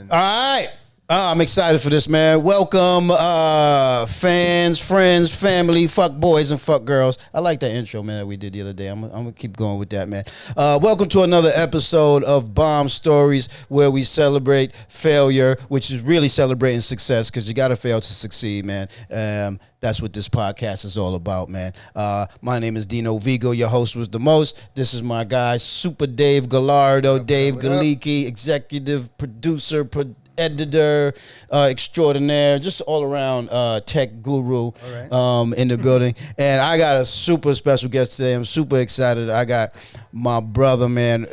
doing? All right. I'm excited for this, man. Welcome, fans, friends, family, fuck boys and fuck girls. I like that intro, man, that we did the other day. I'm gonna keep going with that, man. Welcome to another episode of Bomb Stories, where we celebrate failure, which is really celebrating success, because you gotta fail to succeed, man. That's what this podcast is all about, man. My name is Dino Vigo. Your host was the most. This is my guy, Super Dave Gallardo, Dave Galicki, executive producer, editor extraordinaire, just all around tech guru in the building. And I got a super special guest today. I'm super excited. I got my brother, man.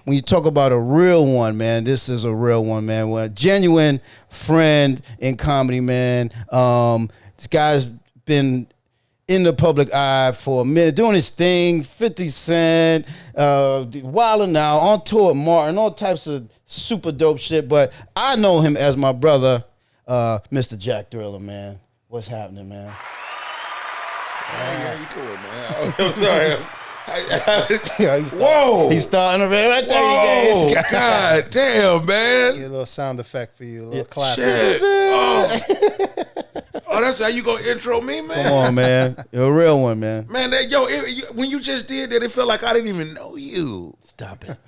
When you talk about a real one, man, this is a real one, man. A genuine friend in comedy, man. This guy's been in the public eye for a minute, doing his thing. 50 Cent, Wildin' Out, on tour with Martin, all types of super dope shit. But I know him as my brother, Mr. Jack Thriller, man. What's happening, man? How you doing, man? Oh, I'm sorry. Whoa! He's starting to be right there. Whoa! God damn, man! Get a little sound effect for you, a little clap. Shit! Oh, that's how you gonna intro me, man? Come on, man. You're a real one, man. Man, when you just did that, it felt like I didn't even know you. Stop it.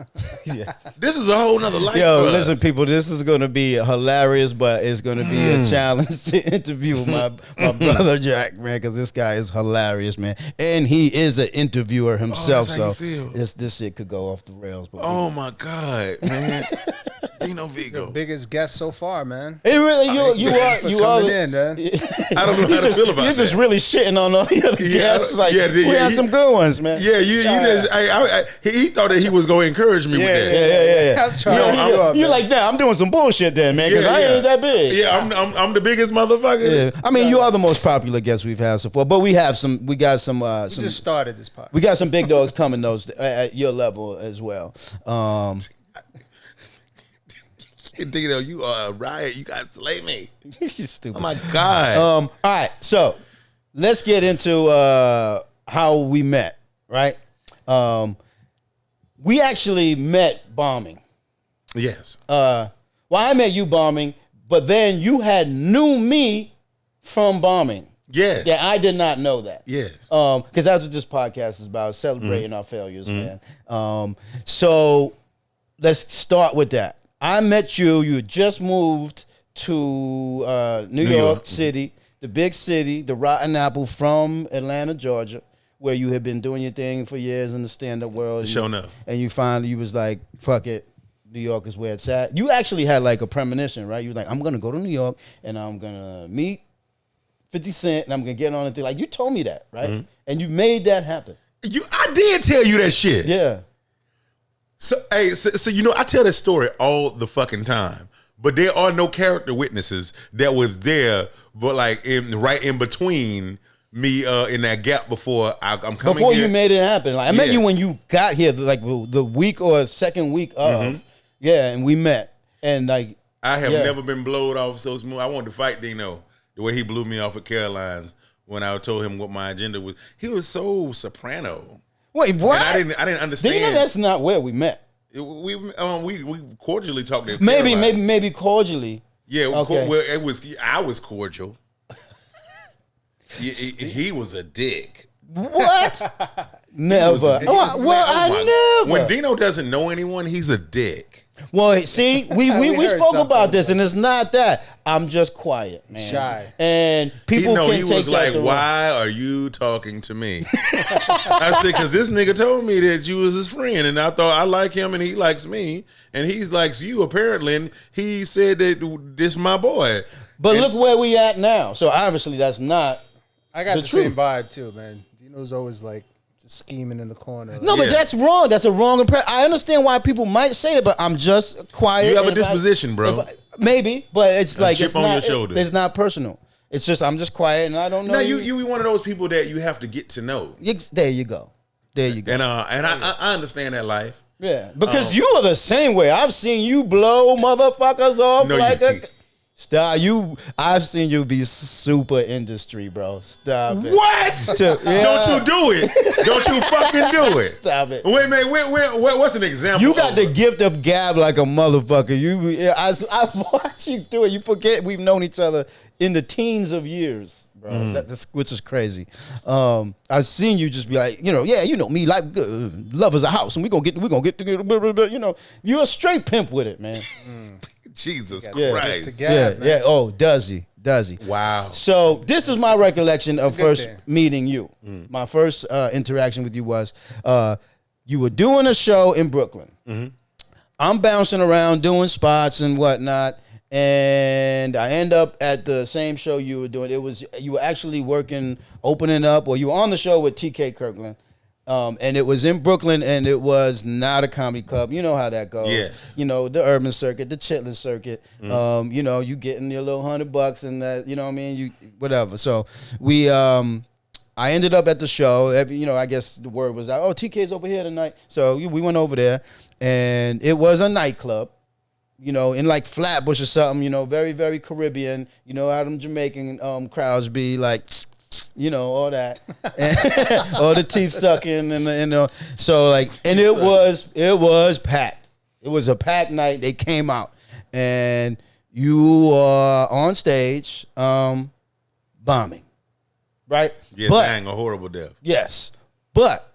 Yes. This is a whole nother life. Yo, for us. listen, people, this is going to be hilarious, but it's going to be a challenge to interview my brother Jack, man, because this guy is hilarious, man. And he is an interviewer himself, that's how so you feel. this shit could go off the rails. But Oh, my God, man. Dino Vigo. Biggest guest so far, man. it really, you are. Coming in, man. I don't know how to feel about that. You're just really shitting on all the other guests. Like, we had some good ones, man. Yeah, you just. He thought that he was gonna encourage me with that. Yeah. I'm trying to you up, You're man. like, damn, I'm doing some bullshit then, man, because I ain't that big. Yeah, I'm the biggest motherfucker. Yeah. I mean, you are the most popular guest we've had so far, but we got some. We just started this podcast. We got some big dogs coming those at your level as well. Dino, you are a riot. You guys slay me. You're stupid. Oh my God. All right, so let's get into how we met. Right, we actually met bombing. Yes. Well, I met you bombing, but then you had knew me from bombing. Yes. Yeah, I did not know that. Yes. Because that's what this podcast is about, celebrating our failures, man. So let's start with that. I met you. You had just moved to New York City, the big city, the rotten apple from Atlanta, Georgia, where you had been doing your thing for years in the stand-up world. Sure enough. And you finally was like, fuck it. New York is where it's at. You actually had like a premonition, right? You were like, I'm going to go to New York and I'm going to meet 50 Cent and I'm going to get on it. Like, you told me that, right? And you made that happen. I did tell you that shit. Yeah. So I tell that story all the fucking time, but there are no character witnesses that was there, but like right in between me in that gap before I'm coming. Before here. you made it happen, like I met you when you got here, like the week or second week of, and we met, and like I have never been blowed off so smooth. I wanted to fight Dino the way he blew me off at Caroline's when I told him what my agenda was. He was so soprano. Wait, what? And I didn't understand. Do you know that's not where we met? We cordially talked. At Maybe cordially. Yeah, Okay. well, I was cordial. He was a dick. What? Never. I never. When Dino doesn't know anyone, he's a dick. Well, see, we heard spoke something. about this, and it's not that. I'm just quiet, man. Shy. And people can he take was that like, the wrong- "Why are you talking to me?" I said, "Because this nigga told me that you was his friend, and I thought I like him, and he likes me, and he likes you apparently. And he said that this my boy." But look where we at now. So obviously that's not. I got The the same truth. vibe too, man. Dino's always like just scheming in the corner. No, but Yeah. that's wrong. That's a wrong impression. I understand why people might say that, but I'm just quiet. You have a and if disposition, bro. Maybe, but it's like chip it's on not, your shoulder. It's not personal. It's just I'm just quiet and I don't know. No, you one of those people that you have to get to know, There you go. There you go. and I understand that life. Yeah, because you are the same way. I've seen you blow motherfuckers off No, like you- a. Stop you. I've seen you be super industry, bro. Stop it. What? Yeah. Don't you do it? Don't you fucking do it? Stop it. Wait, man. What's an example? You got of the gift of gab like a motherfucker. I watch you do it. You forget we've known each other in the teens of years, bro. That's which is crazy. I've seen you just be like, yeah, you know me, like love is a house, and we gonna get together. You're a straight pimp with it, man. Jesus Yeah. Christ. Yeah. Oh, does he? Wow. So this is my recollection of good first thing. meeting you. My first interaction with you was you were doing a show in Brooklyn. I'm bouncing around doing spots and whatnot, and I end up at the same show you were doing. You were actually working, opening up, or you were on the show with TK Kirkland. And it was in Brooklyn, and it was not a comedy club. You know how that goes. Yes. The urban circuit, the chitlin circuit. You getting your little $100 and that, you know what I mean? You whatever. So we I ended up at the show. I guess the word was out, oh, TK's over here tonight. So we went over there, and it was a nightclub. In like Flatbush or something, very, very Caribbean. How them Jamaican crowds be like, all that, all the teeth sucking, and so like, and it was packed. It was a packed night. They came out, and you are on stage, bombing, right? Yeah, but dang, a horrible death. yes, but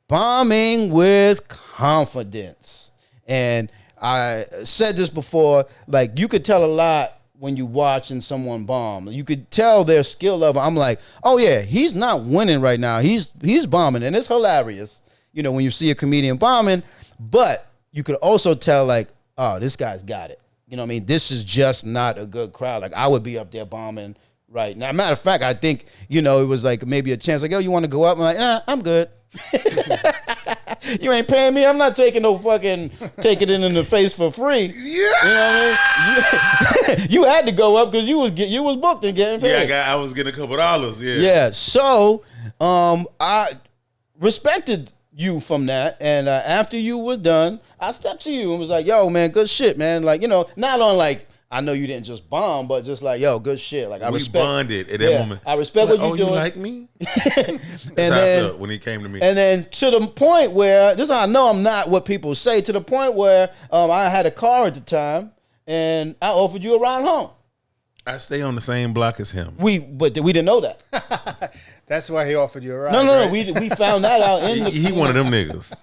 bombing with confidence. And I said this before, like you could tell a lot when you watching someone bomb. You could tell their skill level. I'm like, oh yeah, he's not winning right now. He's bombing, and it's hilarious. When you see a comedian bombing, but you could also tell like, oh, this guy's got it. You know what I mean? This is just not a good crowd. Like I would be up there bombing right now. Matter of fact, I think, it was like maybe a chance like, yo, you want to go up? I'm like, nah, I'm good. You ain't paying me. I'm not taking no fucking taking it in the face for free. Yeah. You know what I mean? You had to go up because you was booked and getting paid. Yeah, I was getting a couple dollars. Yeah. Yeah. So I respected you from that, and after you were done, I stepped to you and was like, "Yo, man, good shit, man." Like, not on like, I know you didn't just bomb, but just like, yo, good shit. Like I We respect. bonded at that moment. I respect what oh, you're doing. You like me? and That's how I then felt when he came to me. And then to the point where, this is how I know I'm not what people say, to the point where I had a car at the time, and I offered you a ride home. I stay on the same block as him. But we didn't know that. That's why he offered you a ride. No, right? we found that out in the... He one of them niggas.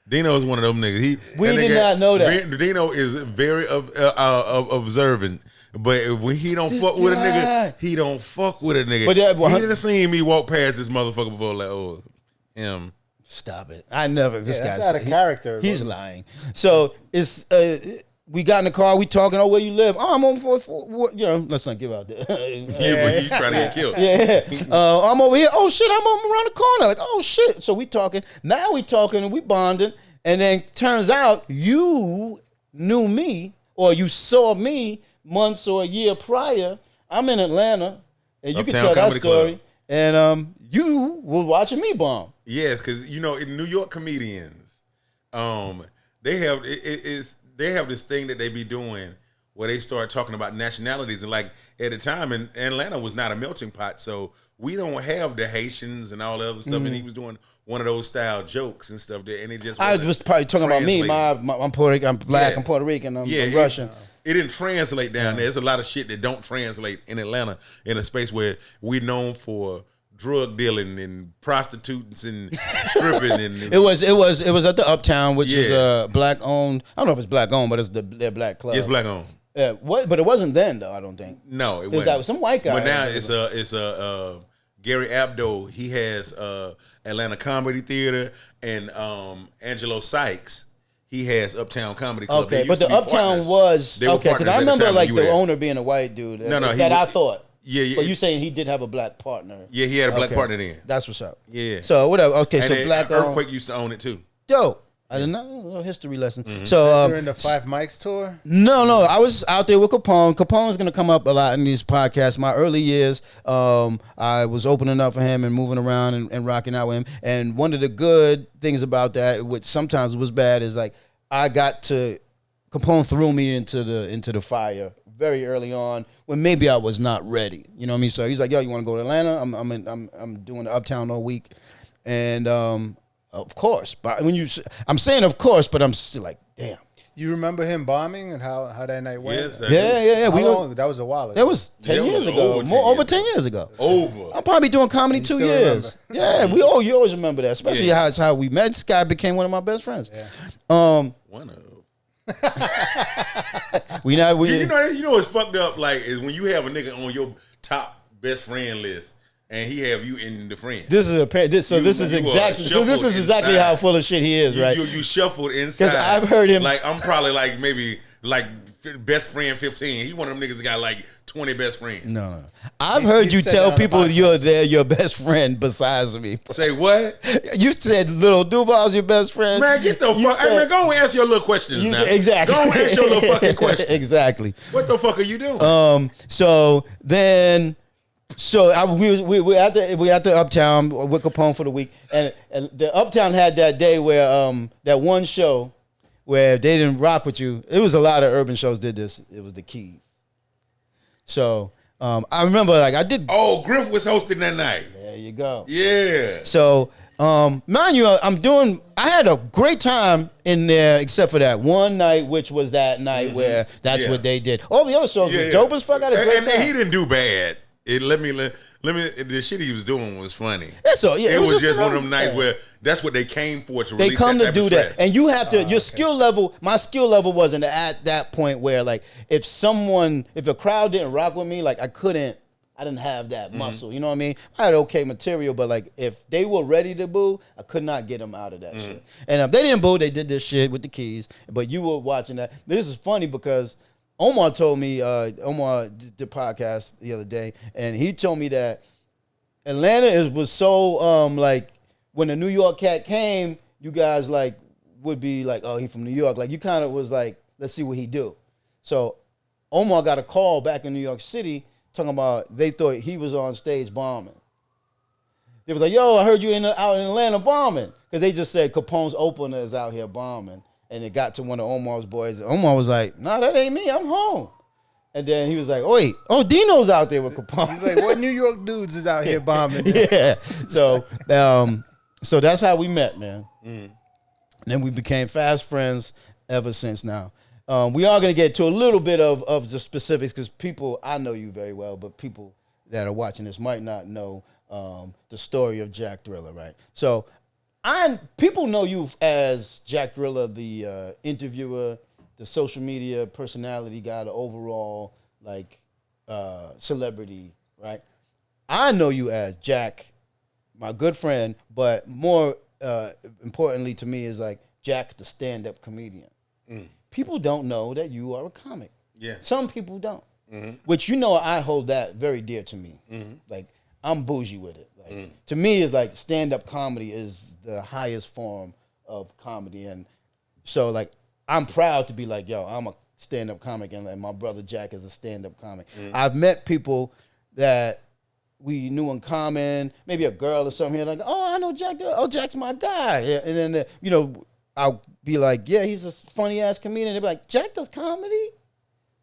Dino is one of them niggas. We did not know that. Dino is very observant, but when he don't This fuck with a guy. nigga, he don't fuck with a nigga. But that- he didn't see me walk past this motherfucker before, like, oh, him. Stop it. I never... This Yeah, that's guy's... out of character. He's bro. lying. So it's... we got in the car, we talking, oh, where you live? Oh, I'm on 4th, let's not give out that. Yeah, but he trying to get killed. Yeah. I'm over here. Oh, shit, I'm around the corner. Like, oh, shit. So we talking. Now we talking and we bonding. And then turns out you knew me, or you saw me months or a year prior. I'm in Atlanta, and you can Uptown tell that Comedy story. Club. And you were watching me bomb. Yes, because in New York comedians, they have they have this thing that they be doing where they start talking about nationalities, and like at the time, in Atlanta was not a melting pot, so we don't have the Haitians and all the other stuff. And he was doing one of those style jokes and stuff there, and it just I wasn't was probably talking about me. translating. I'm Puerto Rican, I'm black, Yeah. I'm Puerto Rican, I'm Yeah, Russian. It didn't translate down there. There's a lot of shit that don't translate in Atlanta, in a space where we're known for drug dealing and prostitutes and stripping and It was at the Uptown, which is Yeah. black owned. I don't know if it's black owned, but it's their black club. it's black owned. But it wasn't then though. I don't think. No, it was wasn't. that some white guy. But now it's Gary Abdo. He has Atlanta Comedy Theater, and Angelo Sykes. He has Uptown Comedy Club. They Okay, used but to the be Uptown partners. was They were okay because partners I at the remember time like when you the were there. owner being a white dude. No, that I thought. Yeah. But you saying he did have a black partner? Yeah, he had a black Okay. partner then. That's what's up. Yeah. So whatever. Okay, And so then black Earthquake used to own it too. dope. I didn't know. A little history lesson. So During the Five Mics tour? No. I was out there with Capone. Capone's gonna come up a lot in these podcasts. My early years, I was opening up for him and moving around and rocking out with him. And one of the good things about that, which sometimes was bad, is like I got to. Capone threw me into the fire very early on when maybe I was not ready. You know what I mean? So he's like, yo, you want to go to Atlanta? I'm doing the Uptown all week. And of course. But I'm saying of course, but I'm still like, damn. You remember him bombing and how that night went? Yes, I Yeah. How long? That was a while ago. That was 10 That years was ago. over 10 Over years 10 years ago. Over. I'm probably doing comedy You 2 still years. Yeah, you always remember that, especially Yeah. how it's how we met. This guy became one of my best friends. Yeah. One of. We not we. You know what's fucked up? Like, is when you have a nigga on your top best friend list, and he have you in the friend. This is this is you are exactly shuffled how full of shit he is, right? You shuffled inside. 'Cause I've heard him- like I'm probably like maybe like best friend 15. He one of them niggas that got like 20 best friends. No. I've He- heard he you said tell that on the people podcast. they're your best friend besides me. Say what? You said Little Duval's your best friend. Man, get the You fuck. Hey said- man, go and answer your little questions you now. said- exactly. Go and answer your little fucking questions. Exactly. What the fuck are you doing? So then, we at the Uptown with Capone for the week, and the Uptown had that day where that one show where they didn't rock with you. It was a lot of urban shows did this. It was the Keys. So I remember like I did. Oh, Griff was hosting that night. There you go. Yeah. So mind you, I had a great time in there, except for that one night, which was that night where that's Yeah. what they did. All the other shows were dope as fuck. I had a great and time. he didn't do bad. Let me. The shit he was doing was funny. Yeah, so yeah, It was just one of them you nights know, where that's what they came for to they release come that to type do of that, stress. and you have to. Your skill level, my skill level wasn't at that point where like if a crowd didn't rock with me, like I didn't have that muscle. You know what I mean? I had okay material, but like if they were ready to boo, I could not get them out of that shit. And if they didn't boo, they did this shit with the Keys. But you were watching that. This is funny because Omar told me, Omar did the podcast the other day, and he told me that Atlanta was so like when the New York cat came, you guys like would be like, oh, he from New York. Like you kind of was like, let's see what he do. So Omar got a call back in New York City talking about they thought he was on stage bombing. They was like, yo, I heard you out in Atlanta bombing. Because they just said Capone's opener is out here bombing. And it got to one of Omar's boys. Omar was like, nah, that ain't me. I'm home. And then he was like, oh, wait. Oh, Dino's out there with Capone. He's like, what New York dudes is out here bombing? Yeah. So that's how we met, man. And then we became fast friends ever since now. We are going to get to a little bit of the specifics because people, I know you very well, but people that are watching this might not know the story of Jack Thriller, right? So people know you as Jack Thriller, the interviewer, the social media personality guy, the overall like celebrity, right? I know you as Jack, my good friend, but more importantly to me is like Jack, the stand-up comedian. People don't know that you are a comic. Yeah. Some people don't. Which I hold that very dear to me. Like I'm bougie with it. Like to me, it's like stand-up comedy is the highest form of comedy, and so like I'm proud to be like, yo, I'm a stand-up comic, and like, my brother Jack is a stand-up comic. I've met people that we knew in common, maybe a girl or something here, like, oh, I know Jack. Oh, Jack's my guy. Yeah, and then I'll be like, yeah, he's a funny-ass comedian. They'll be like, Jack does comedy?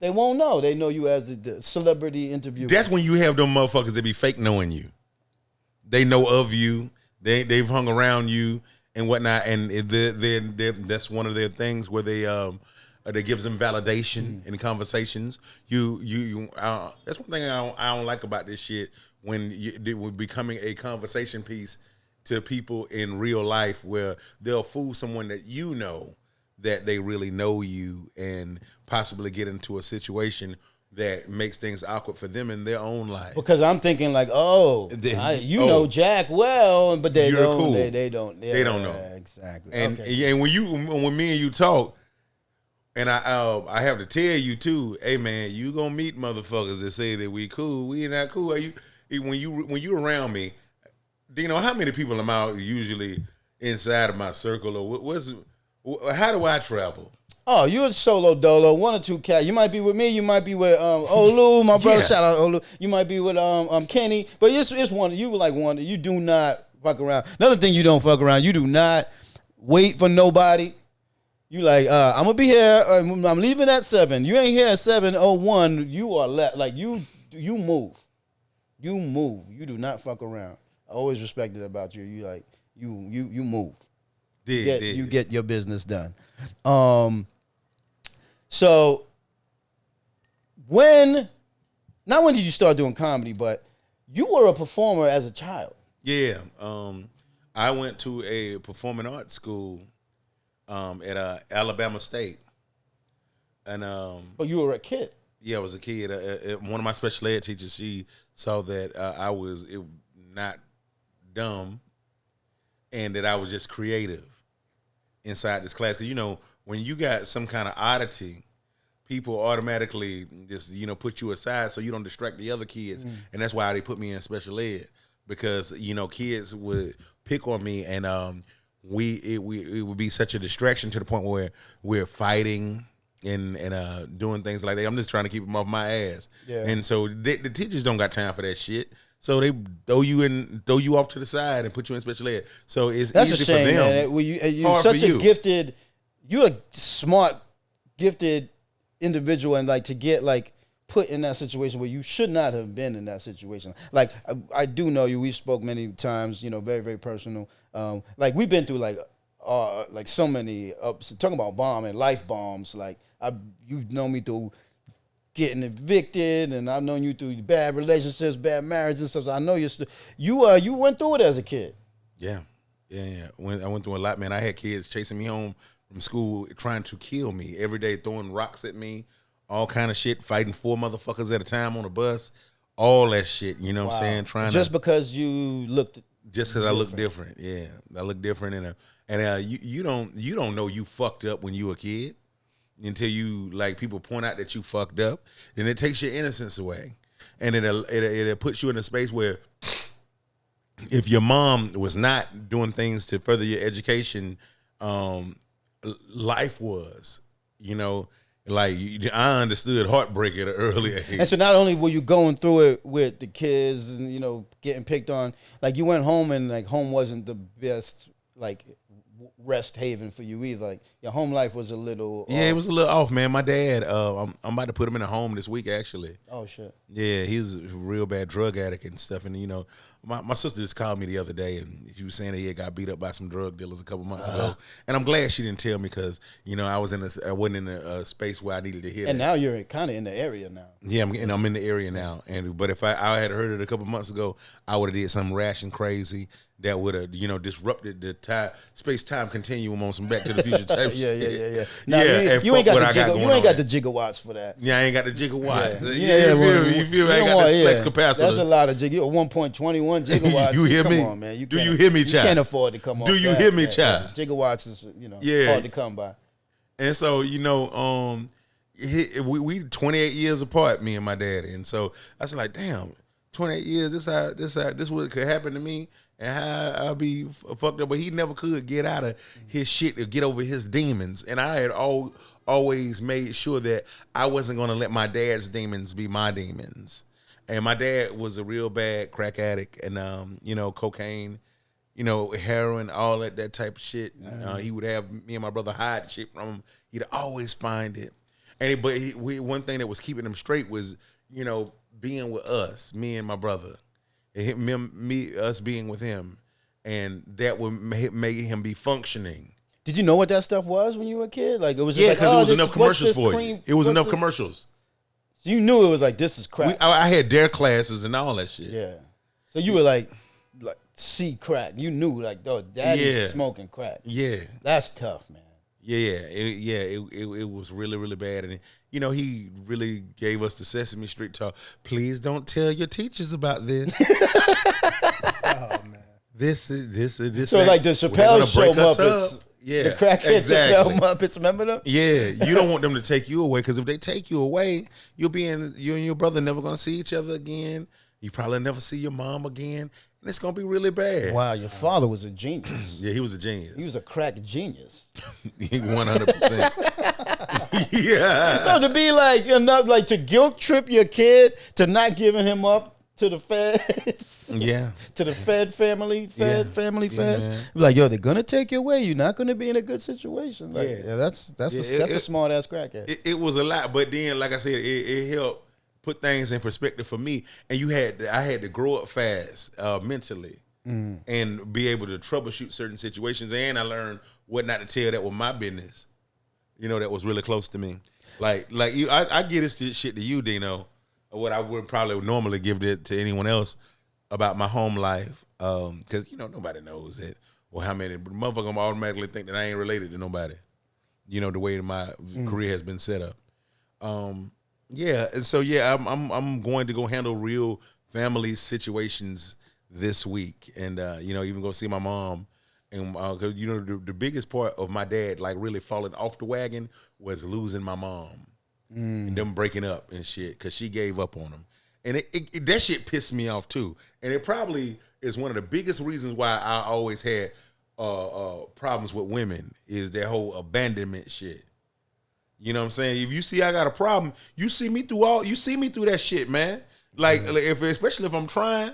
They won't know. They know you as the celebrity interviewer. That's when you have them motherfuckers that be fake knowing you. They know of you. They've hung around you and whatnot, and that's one of their things where they gives them validation in conversations. That's one thing I don't like about this shit when we're becoming a conversation piece to people in real life where they'll fool someone that you know that they really know you and possibly get into a situation that makes things awkward for them in their own life. Because I'm thinking like, you know Jack well, but they You're don't. cool. They don't. Yeah, They don't know. Exactly. And okay. and when me and you talk, and I have to tell you too, hey man, you gonna meet motherfuckers that say that we cool, we not cool. Are you when you around me? Do you know how many people am out usually inside of my circle, or how do I travel? Oh, you're a solo dolo, one or two cats. You might be with me. You might be with Olu, my brother. Yeah. Shout out Olu. You might be with Kenny. But it's one. You like one. You do not fuck around. Another thing you don't fuck around. You do not wait for nobody. You like, I'm gonna be here. I'm leaving at 7. You ain't here at 7:01. You are left. Like you move. You move. You do not fuck around. I always respected about you. You like you move. You get your business done. So when did you start doing comedy? But you were a performer as a child. Yeah. I went to a performing arts school at Alabama State. And But you were a kid. yeah, I was a kid. One of my special ed teachers, she saw that I was not dumb and that I was just creative inside this class. Because, when you got some kind of oddity, people automatically just, put you aside so you don't distract the other kids. And that's why they put me in special ed. Because, kids would pick on me and it would be such a distraction to the point where we're fighting and doing things like that. I'm just trying to keep them off my ass. Yeah. And so the teachers don't got time for that shit. So they throw you off to the side and put you in special ed. So it's That's easy a shame, for them. man. You're Hard such for a you. gifted, you're a smart, gifted individual, and like to get like put in that situation where you should not have been in that situation. Like I do know you. We spoke many times. Very very personal. Like we've been through like so many ups. Talking about bombing, life bombs. Like you've known me through getting evicted, and I've known you through bad relationships, bad marriages and stuff. So I know you went through it as a kid. Yeah. I went through a lot, man. I had kids chasing me home from school, trying to kill me every day, throwing rocks at me, all kind of shit, fighting 4 motherfuckers at a time on a bus, all that shit. You know what I'm saying? Just because you looked. Just because I look different, yeah, I look different, and you don't know you fucked up when you a kid until you like people point out that you fucked up, then it takes your innocence away, and it puts you in a space where if your mom was not doing things to further your education, life was, like I understood heartbreak at an early age. And so not only were you going through it with the kids and getting picked on, like you went home and like home wasn't the best like rest haven for you either. Like your home life was a little Yeah, it was a little off, man. My dad, I'm about to put him in a home this week actually. Oh shit. Yeah, he was a real bad drug addict and stuff. And my sister just called me the other day and she was saying that he had got beat up by some drug dealers a couple months ago. And I'm glad she didn't tell me because I wasn't in a space where I needed to hear And that. now you're kind of in the area now. Yeah, I'm in the area now. But if I had heard it a couple months ago, I would have did something rash and crazy that would have disrupted the space-time continuum on some Back to the Future type shit. Yeah. Now, Yeah, you ain't got what the I got jiggle, going you ain't got on. the gigawatts for that. Yeah, I ain't got the gigawatt. You You feel me? I ain't got the flex capacitor. That's a lot of gigawatt. 1.21 gigawatts. You hear come me? on, man. Do you hear me, You child? can't afford to come on. Do you hear me, child? Gigawatts is Yeah. hard to come by. And so, we 28 years apart, me and my daddy. And so I was like, damn, 28 years, this what could happen to me and how I'll be fucked up. But he never could get out of his shit or get over his demons. And I had always made sure that I wasn't going to let my dad's demons be my demons. And my dad was a real bad crack addict and, cocaine, heroin, all that type of shit. He would have me and my brother hide shit from him. He'd always find it. One thing that was keeping him straight was, being with us, me and my brother, and us being with him, and that would make him be functioning. Did you know what that stuff was when you were a kid? Like it was just Yeah, like, because oh, it was this- enough what's commercials this for cream- you. It was what's enough this- commercials. So you knew it was like this is crack. I had dare classes and all that shit. Yeah. So you were like see crack. You knew like, oh, daddy's Yeah. smoking crack. Yeah. That's tough, man. It was really, really bad. And, he really gave us the Sesame Street talk. Please don't tell your teachers about this. Oh man. This. So like the Chappelle Show Muppets. Yeah, The crackhead exactly. Chappelle Muppets, remember them? Yeah, you don't want them to take you away because if they take you away, you and your brother never gonna see each other again. You probably never see your mom again, and it's gonna be really bad. Wow, your father was a genius. Yeah, he was a genius. He was a crack genius. 100%. Yeah. No, to be like enough, like to guilt trip your kid to not giving him up to the feds. Yeah. To the Fed family, Yeah. family Yeah, feds. man. Like, yo, they're gonna take you away. You're not gonna be in a good situation. Like, Yeah. yeah, that's Yeah, a smart ass crackhead. It was a lot, but then, like I said, it helped put things in perspective for me. And I had to grow up fast mentally and be able to troubleshoot certain situations. And I learned what not to tell that was my business. That was really close to me. Like you, I give this shit to you, Dino. What I would probably normally give it to anyone else about my home life, because nobody knows that. Or how many motherfuckers automatically think that I ain't related to nobody. The way my career has been set up. Yeah, and so I'm going to go handle real family situations this week, and even go see my mom. And cause, the biggest part of my dad like really falling off the wagon was losing my mom and them breaking up and shit because she gave up on him, and it that shit pissed me off too. And it probably is one of the biggest reasons why I always had problems with women is that whole abandonment shit. You know what I'm saying? If you see I got a problem, you see me through that shit, man. Like especially if I'm trying,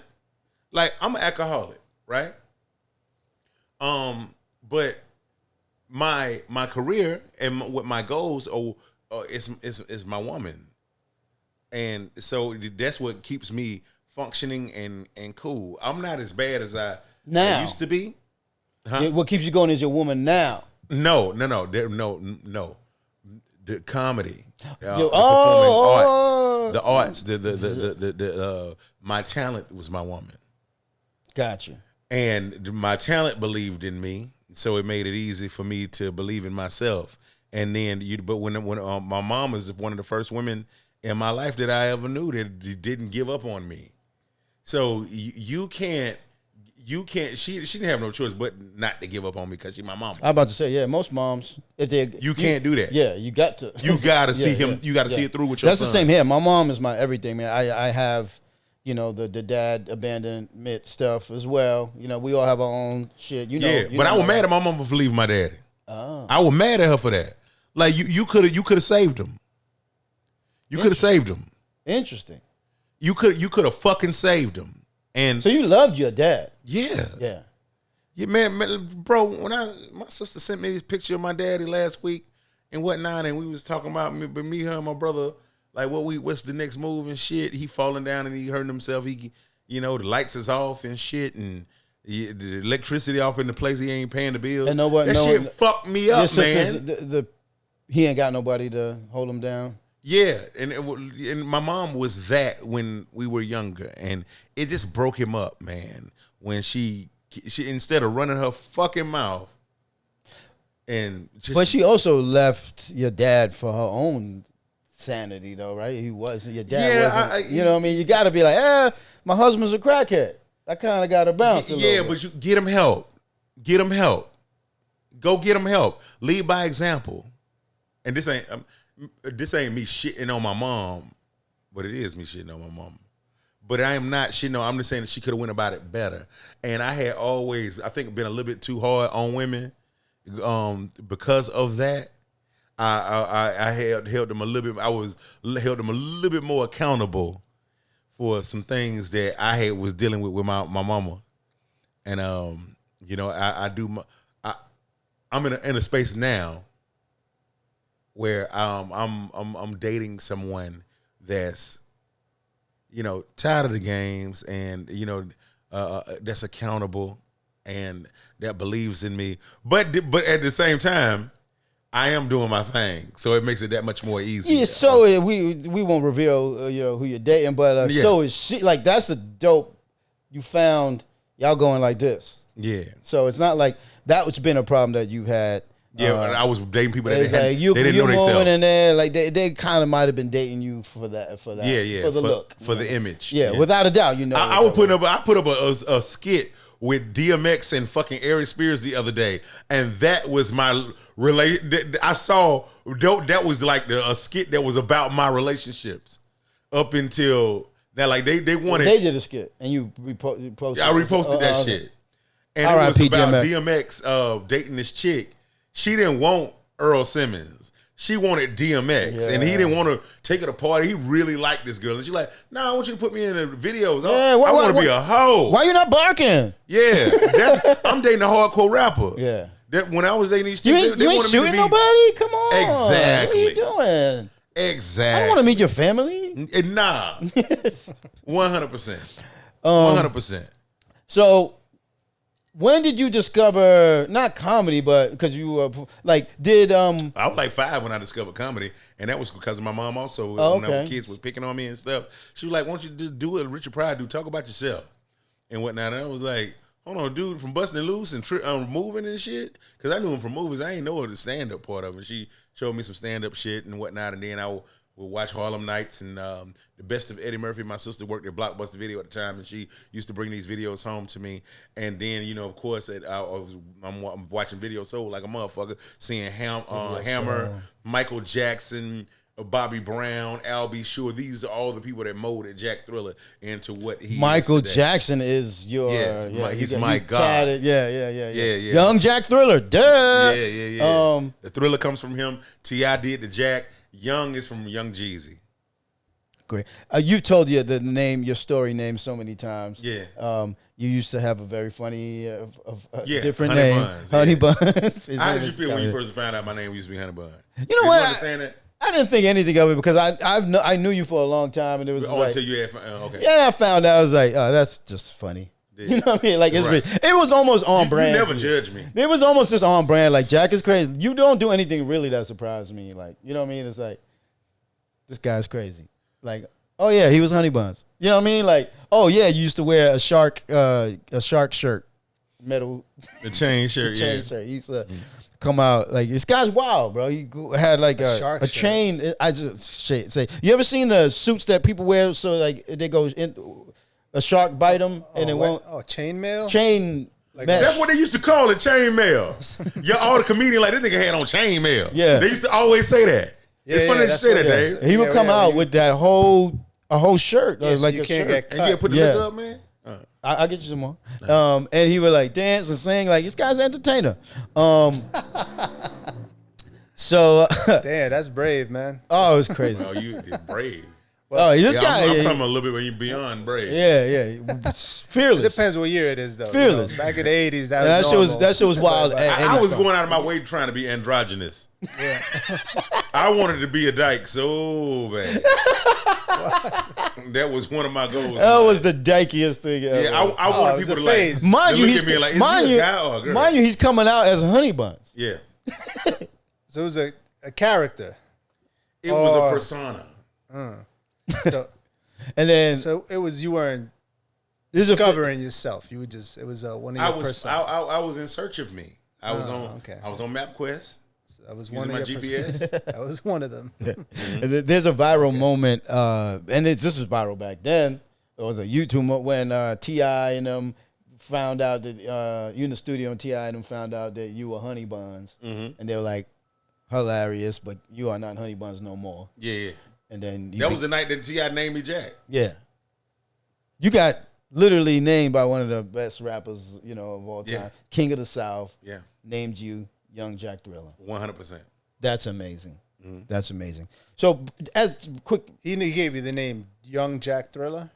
like I'm an alcoholic, right? But my career and what my goals is my woman, and so that's what keeps me functioning and cool. I'm not as bad as I used to be. Huh? What keeps you going is your woman now. No. The comedy, the performing arts, my talent was my woman. Gotcha. And my talent believed in me, so it made it easy for me to believe in myself. And then, but when my mom was one of the first women in my life that I ever knew that didn't give up on me. So you can't. She didn't have no choice but not to give up on me because she's my mama. I'm about to say, yeah, most moms, if they can't do that. Yeah, you got to. You got to see him. Yeah. You got to see it through with your That's son. the same here. My mom is my everything, man. I have, the dad abandonment stuff as well. We all have our own shit. But I was mad at my mama for leaving my daddy. Oh. I was mad at her for that. Like you could have saved him. You could have saved him. Interesting. You could have fucking saved him. And so you loved your dad. Yeah. Yeah. Yeah, man, bro, when my sister sent me this picture of my daddy last week and whatnot, and we was talking about me, her, and my brother, like what's the next move and shit. He falling down and he hurting himself. He, the lights is off and shit, and the electricity off in the place he ain't paying the bill. And that shit fucked me up, man. He ain't got nobody to hold him down. Yeah, and my mom was that when we were younger, and it just broke him up, man. When she instead of running her fucking mouth, but she also left your dad for her own sanity, though, right? Your dad wasn't. You know what I mean? You got to be like, my husband's a crackhead. I kind of got to bounce. Yeah, but you get him help. Get him help. Go get him help. Lead by example. And this ain't me shitting on my mom, but it is me shitting on my mom. But I am not shitting on. I'm just saying that she could have went about it better. And I had always, I think, been a little bit too hard on women. Because of that, I held them a little bit. Held them a little bit more accountable for some things that I was dealing with my mama. And I'm in a space now where I'm dating someone that's tired of the games and that's accountable and that believes in me, but at the same time I am doing my thing, so it makes it that much more easy. Yeah, so we won't reveal who you're dating, but so is she. Like that's the dope you found. Y'all going like this. Yeah. So it's not like that's been a problem that you've had. Yeah, I was dating people that they didn't know themselves. themselves. In there, like they kind of might have been dating you for that. Yeah, for the look, for the image. Yeah, without a doubt, I put up a skit with DMX and fucking Ari Spears the other day, and that was my I saw that was like a skit that was about my relationships up until now. Like they wanted. They did a skit, and you reposted. I reposted that shit, and it was about DMX dating this chick. She didn't want Earl Simmons. she wanted DMX, and he didn't want to take her to party. He really liked this girl, and she's like, "Nah, I want you to put me in the videos. I want to be a hoe." Why you not barking? Yeah, I'm dating a hardcore rapper. Yeah. That when I was dating these You chicks, ain't, they you ain't wanted me to shooting be nobody? Come on. Exactly. What are you doing? exactly. I don't want to meet your family. Nah, 100%, 100%. So, when did you discover not comedy, but because you were like did I was like 5 when I discovered comedy, and that was because of my mom. Also, Oh, when okay. the kids was picking on me and stuff, she was like, "Why don't you just do what Richard Pryor do? Talk about yourself and whatnot." And I was like, "Hold on, dude, from Busting Loose and moving and shit," because I knew him from movies. I ain't know the stand up part of it. She showed me some stand up shit and whatnot, and then I would watch Harlem Nights and the best of Eddie Murphy. My sister worked at Blockbuster Video at the time, and she used to bring these videos home to me. And then, you know, of course, I'm watching Video Soul like a motherfucker, seeing Hammer, Michael Jackson, Bobby Brown, Al B. Sure. These are all the people that molded Jack Thriller into what he Michael is today. Jackson is your he's you my god. tatted, yeah. Yeah. Young Jack Thriller, duh. Yeah. The Thriller comes from him. T.I. did the Jack. Young is from Young Jeezy. Great. You've told your story name so many times. Yeah. You used to have a very funny, different Honey name, Buns, Honey yeah. Buns. How did you feel when you first found out my name used to be Honey Bun? You know Did what? You understand that? I didn't think anything of it because I knew you for a long time, and it was like, Until you had okay. yeah. And I found out I was like, oh, that's just funny. Yeah. You know what I mean? Like Right. it was almost on brand. You never for me. judge me. It was almost just on brand. Like Jack is crazy. You don't do anything really that surprised me. Like, you know what I mean? It's like, this guy's crazy. Like, oh yeah, he was Honey Buns. You know what I mean? Like, oh yeah, you used to wear a shark shirt, metal The chain shirt, chain yeah. shirt. He used to come out like, this guy's wild, bro. He had like a shark shirt. chain. I just say, you ever seen the suits that people wear so like they go in, a shark bite them and it won't chainmail. chain. Like mesh. That's what they used to call it, chain mail. Yeah, all the comedian like, this nigga had on chain mail. Yeah. They used to always say that. Yeah, It's funny yeah, that you that's say what that, it Dave. is. He would come out with that a whole shirt, Yeah, so like you a can't shirt. get And you put the Yeah. liquor up, man? I'll get you some more. And he would like dance and sing like, this guy's an entertainer. So Damn, that's brave, man. oh, it was crazy. Oh, you did brave. Oh, this Yeah, guy, I'm yeah, talking a little bit when you beyond brave. yeah, It fearless. depends what year it is, though. Fearless. You know, back in the 80s, that That was shit was normal. that shit was wild. I was going out of my way trying to be androgynous. Yeah. I wanted to be a dyke so bad. That was one of my goals. That was the dykiest thing ever. Yeah, I Oh, wanted it was people a to like phase. Mind to you, look he's at me like, is mind he you, a guy or a girl? mind you, he's coming out as Honey Buns. Yeah, So it was a character. it was a Oh. persona. So, And then so it was, you weren't this is a discovering yourself. You were just, it was one of I your was personas. I was in search of me. I was on okay. I was on MapQuest That was using one my of your GPS. That was one of them. there's a viral moment, and this was viral back then. It was a YouTube when T.I. and them found out that you in the studio and T.I. and them found out that you were Honey Buns, and they were like, hilarious, but you are not Honey Buns no more. Yeah. And then That was the night that T.I. named me Jack. yeah, you got literally named by one of the best rappers, you know, of all time, Yeah. King of the South. Yeah, Named you Young Jack Thriller. 100%. That's amazing. That's amazing. So, as quick, He gave you the name Young Jack Thriller.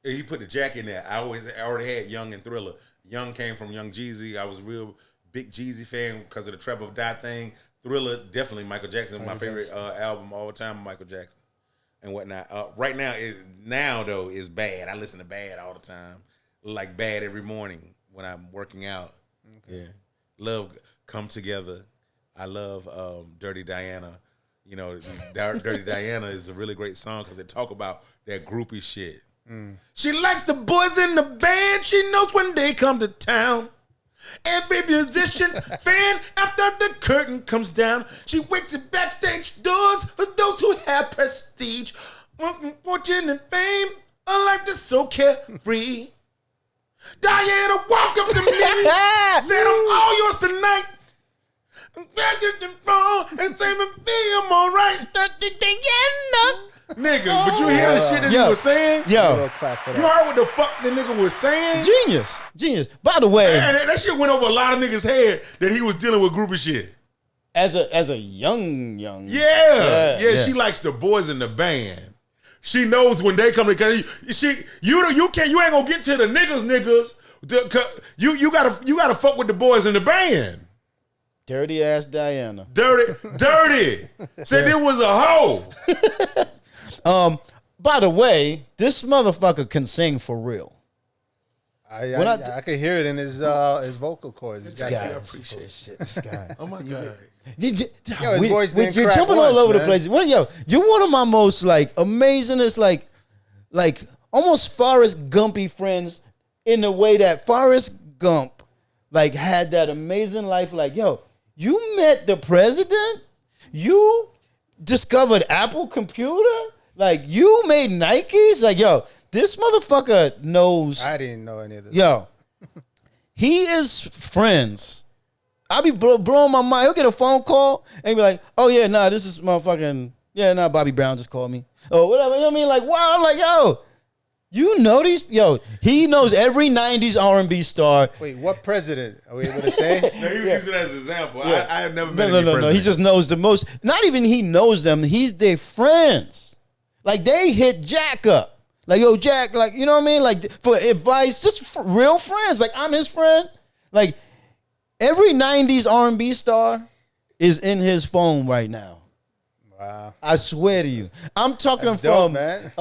He put the Jack in there. I already had Young and Thriller. Young came from Young Jeezy. I was a real big Jeezy fan because of the Trap of Die thing. Thriller, definitely Michael Jackson. My favorite album all the time, Michael Jackson and whatnot. Right now, though, is Bad. I listen to Bad all the time. Like Bad every morning when I'm working out. Okay. Yeah. Love Come Together. I love Dirty Diana. You know, Dirty Diana is a really great song because they talk about that groupie shit. She likes the boys in the band. She knows when they come to town. Every musician's fan after the curtain comes down. She waits at backstage doors for those who have prestige. Fortune and fame, a life that's so carefree. Diana walked up to me, said I'm all yours tonight. And say me, I'm all right. Nigga, but you hear the shit that Yo. he was saying? A little yo, clap for You that. heard what the fuck the nigga was saying? genius. By the way, And that shit went over a lot of niggas' head that he was dealing with groupie shit. as a young. Yeah. She likes the boys in the band. She knows when they come because you ain't gonna get to the niggas. You gotta fuck with the boys in the band. Dirty ass Diana. Dirty. Said it was a hoe. By the way, this motherfucker can sing for real. I could hear it in his vocal cords. This guy, I appreciate shit. This guy. Oh my god. His voice didn't You're crack jumping once, all over the man. place. You're one of my most like amazingest, like almost Forrest Gumpy friends in the way that Forrest Gump like had that amazing life. Like, yo, you met the president, you discovered Apple computer, like you made Nikes. Like, yo, this motherfucker knows. I didn't know any of this. Yo, he is friends. I'll be blowing my mind. He'll get a phone call and be like, oh, yeah, nah, this is motherfucking, Bobby Brown just called me. Or whatever. You know what I mean? Like, wow. I'm like, yo, you know these? Yo, he knows every 90s R&B star. Wait, what president are we able to say? No, he was using it as an example. I have never met No. He just knows the most. Not even he knows them. He's their friends. Like, they hit Jack up. Like, yo, Jack, like, you know what I mean? Like, for advice, just for real friends. Like, I'm his friend. Like, every 90s R&B star is in his phone right now. Wow. I swear to you. I'm talking That's dope, from man.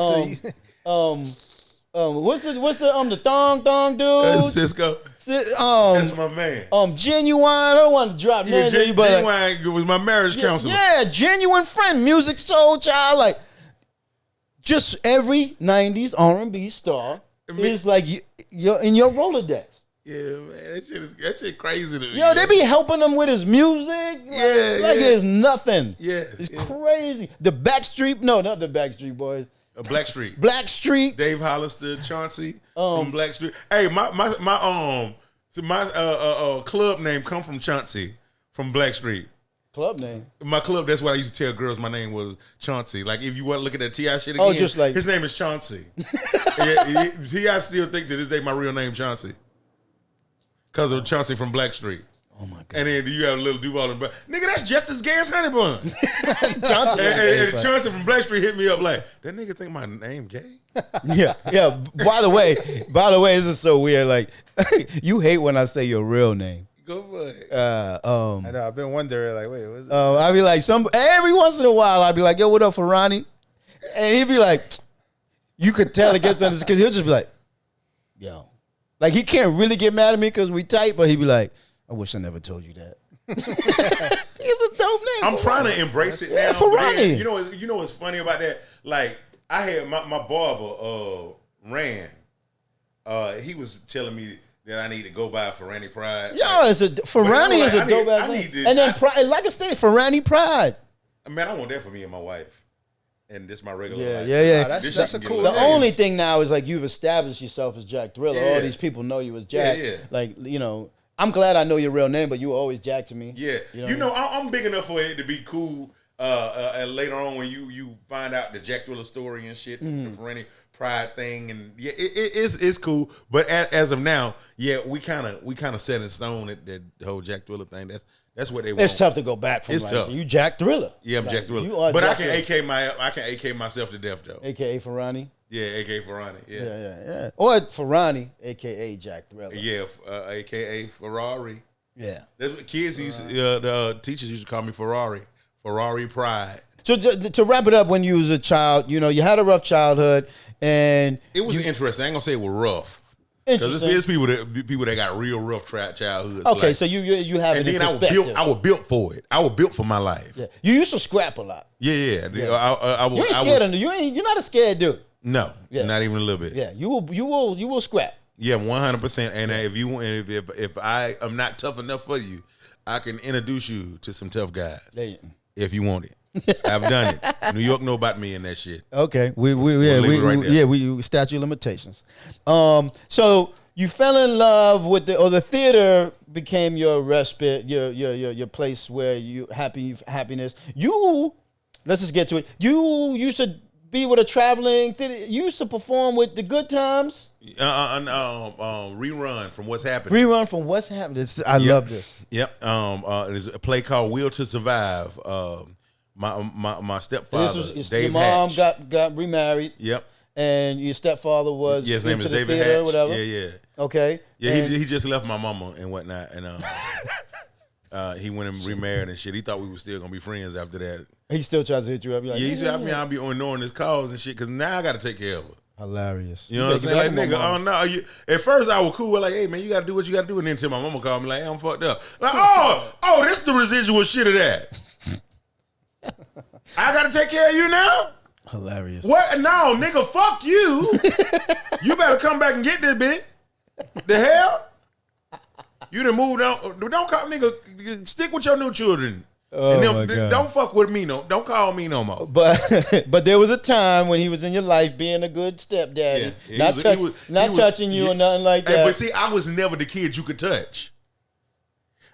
what's the thong dude? Cisco. That's my man. Genuine. I don't want to drop names, but like, Genuine was my marriage counselor. yeah, genuine friend, music soul child, like just every 90s R&B star is like you're in your Rolodex. Yeah, man, that shit crazy to me. Yo, they be helping him with his music. Like it's nothing. Yeah, It's crazy. The Backstreet, no, not the Backstreet Boys. Blackstreet. Blackstreet. Dave Hollister, Chauncey from Blackstreet. Hey, my club name come from Chauncey from Blackstreet. Club name. My club, that's what I used to tell girls my name was Chauncey. Like, if you want to look at that T.I. shit again, Oh, just like- his name is Chauncey. T.I. still think to this day my real name Chauncey. Because of Chauncey from Blackstreet. Oh my god. And then you have a little Duval and nigga, that's just as gay as Honey Bun. Johnson. and Chauncey from Blackstreet hit me up like, that nigga think my name gay? Yeah. By the way, this is so weird. Like, you hate when I say your real name. Go for it. I know. I've been wondering, like, wait, what's I'd be like, every once in a while, I'd be like, yo, what up, Ferrani? And he'd be like, you could tell it gets under his, because he'll just be like, yo. Like, he can't really get mad at me because we tight, but he'd be like, I wish I never told you that. It's a dope name. I'm trying to embrace it now. Ferrani. But then, you know what's funny about that? Like, I had my barber, Rand. He was telling me that I need to go by Ferrani Pride. Yo, Ferrani is a dope ass name. And then, like I said, Ferrani Pride. Man, I want that for me and my wife. And this my regular life. Yeah. Wow, that's a cool The name. only thing now is like you've established yourself as Jack Thriller. Yeah. All these people know you as Jack. Yeah. Like, I'm glad I know your real name, but you were always Jack to me. Yeah. You know what I'm big enough for it to be cool and later on when you find out the Jack Thriller story and shit, the Ferrani Pride thing, and yeah, it's cool. But as of now, yeah, we kind of set in stone that whole Jack Thriller thing. That's what they want. It's tough to go back from. It's like, tough. You Jack Thriller. Yeah, I'm Like, Jack Thriller. You are But Jack I Thriller. can AK myself to death though. AKA Ferrani. Yeah, AK Ferrani. Yeah. Yeah. Or Ferrani, AKA Jack Thriller. Yeah, AKA Ferrari. Yeah. That's what kids used. The teachers used to call me Ferrari. Ferrari Pride. So to wrap it up, when you was a child, you had a rough childhood, and It was interesting. I ain't gonna say it was rough. Because interesting. there's people that got real rough childhoods. Okay, like, so you have and it in then I perspective. was built for it. I was built for my life. Yeah. You used to scrap a lot. Yeah. You ain't scared of you're not a scared dude. No, Yeah. not even a little bit. Yeah, you will scrap. Yeah, 100%. And if I am not tough enough for you, I can introduce you to some tough guys if you want it. I've done it. New York know about me and that shit. Okay, we leave it right there. we statute of limitations. So you fell in love with the theater became your respite, your place where you happiness. Let's just get to it. You used to be with a traveling theater? You used to perform with the Good Times. Rerun from What's Happening. Rerun from What's Happening. I love this. Yep. There's a play called Will to Survive. My stepfather, Dave your mom Hatch. got remarried. Yep. And your stepfather was his name is into the David theater or Hatch. whatever. Yeah. Okay. Yeah, And he just left my mama and whatnot, and he went and remarried and shit. He thought we were still gonna be friends after that. he still tries to hit you up. You're like, Yeah, he said, I'll be ignoring his calls and shit because now I got to take care of her. hilarious. You know what I'm saying? Like, nigga, oh no. At first I was cool. Like, hey, man, you got to do what you got to do. And then until my mama called me like, hey, I'm fucked up. Like, oh, this the residual shit of that. I got to take care of you now? Hilarious. What? No, nigga, fuck you. You better come back and get this bitch. The hell? You done moved on. Don't call, nigga, stick with your new children. Oh, and my God. don't fuck with me, no. Don't call me no more. But there was a time when he was in your life being a good stepdaddy, Yeah. not touching you or nothing like that. Hey, but see, I was never the kid you could touch.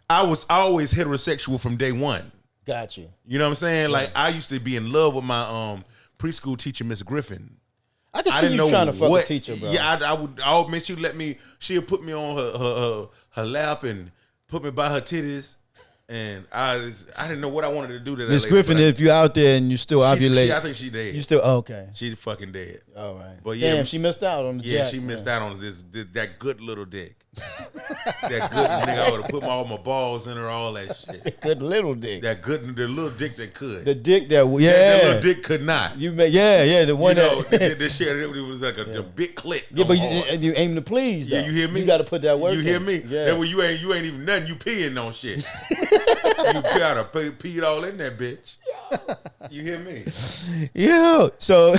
I was always heterosexual from day one. Got you. You know what I'm saying? Like, I used to be in love with my preschool teacher, Miss Griffin. I can see you trying to fuck a teacher, bro. Yeah, I would. I mean, she'll put me on her lap and put me by her titties. And I didn't know what I wanted to do to that. Miss lady, Griffin, if you out there and you still ovulate, I think she dead. you still okay. She's fucking dead. All right. But yeah, damn, she missed out on the jack. she missed out on that good little dick. That good nigga, I would have put all my balls in her, all that shit. Good little dick. The little dick that could. The dick that That little yeah. dick could not. You make the one You know, that the shit, it was like a big clit. yeah, but hard. you aim to please. Though. Yeah, you hear me? You got to put that work. You hear in. me? Yeah. That way you ain't even nothing. You peeing on shit. You gotta pee it all in that bitch. You hear me? Yeah. So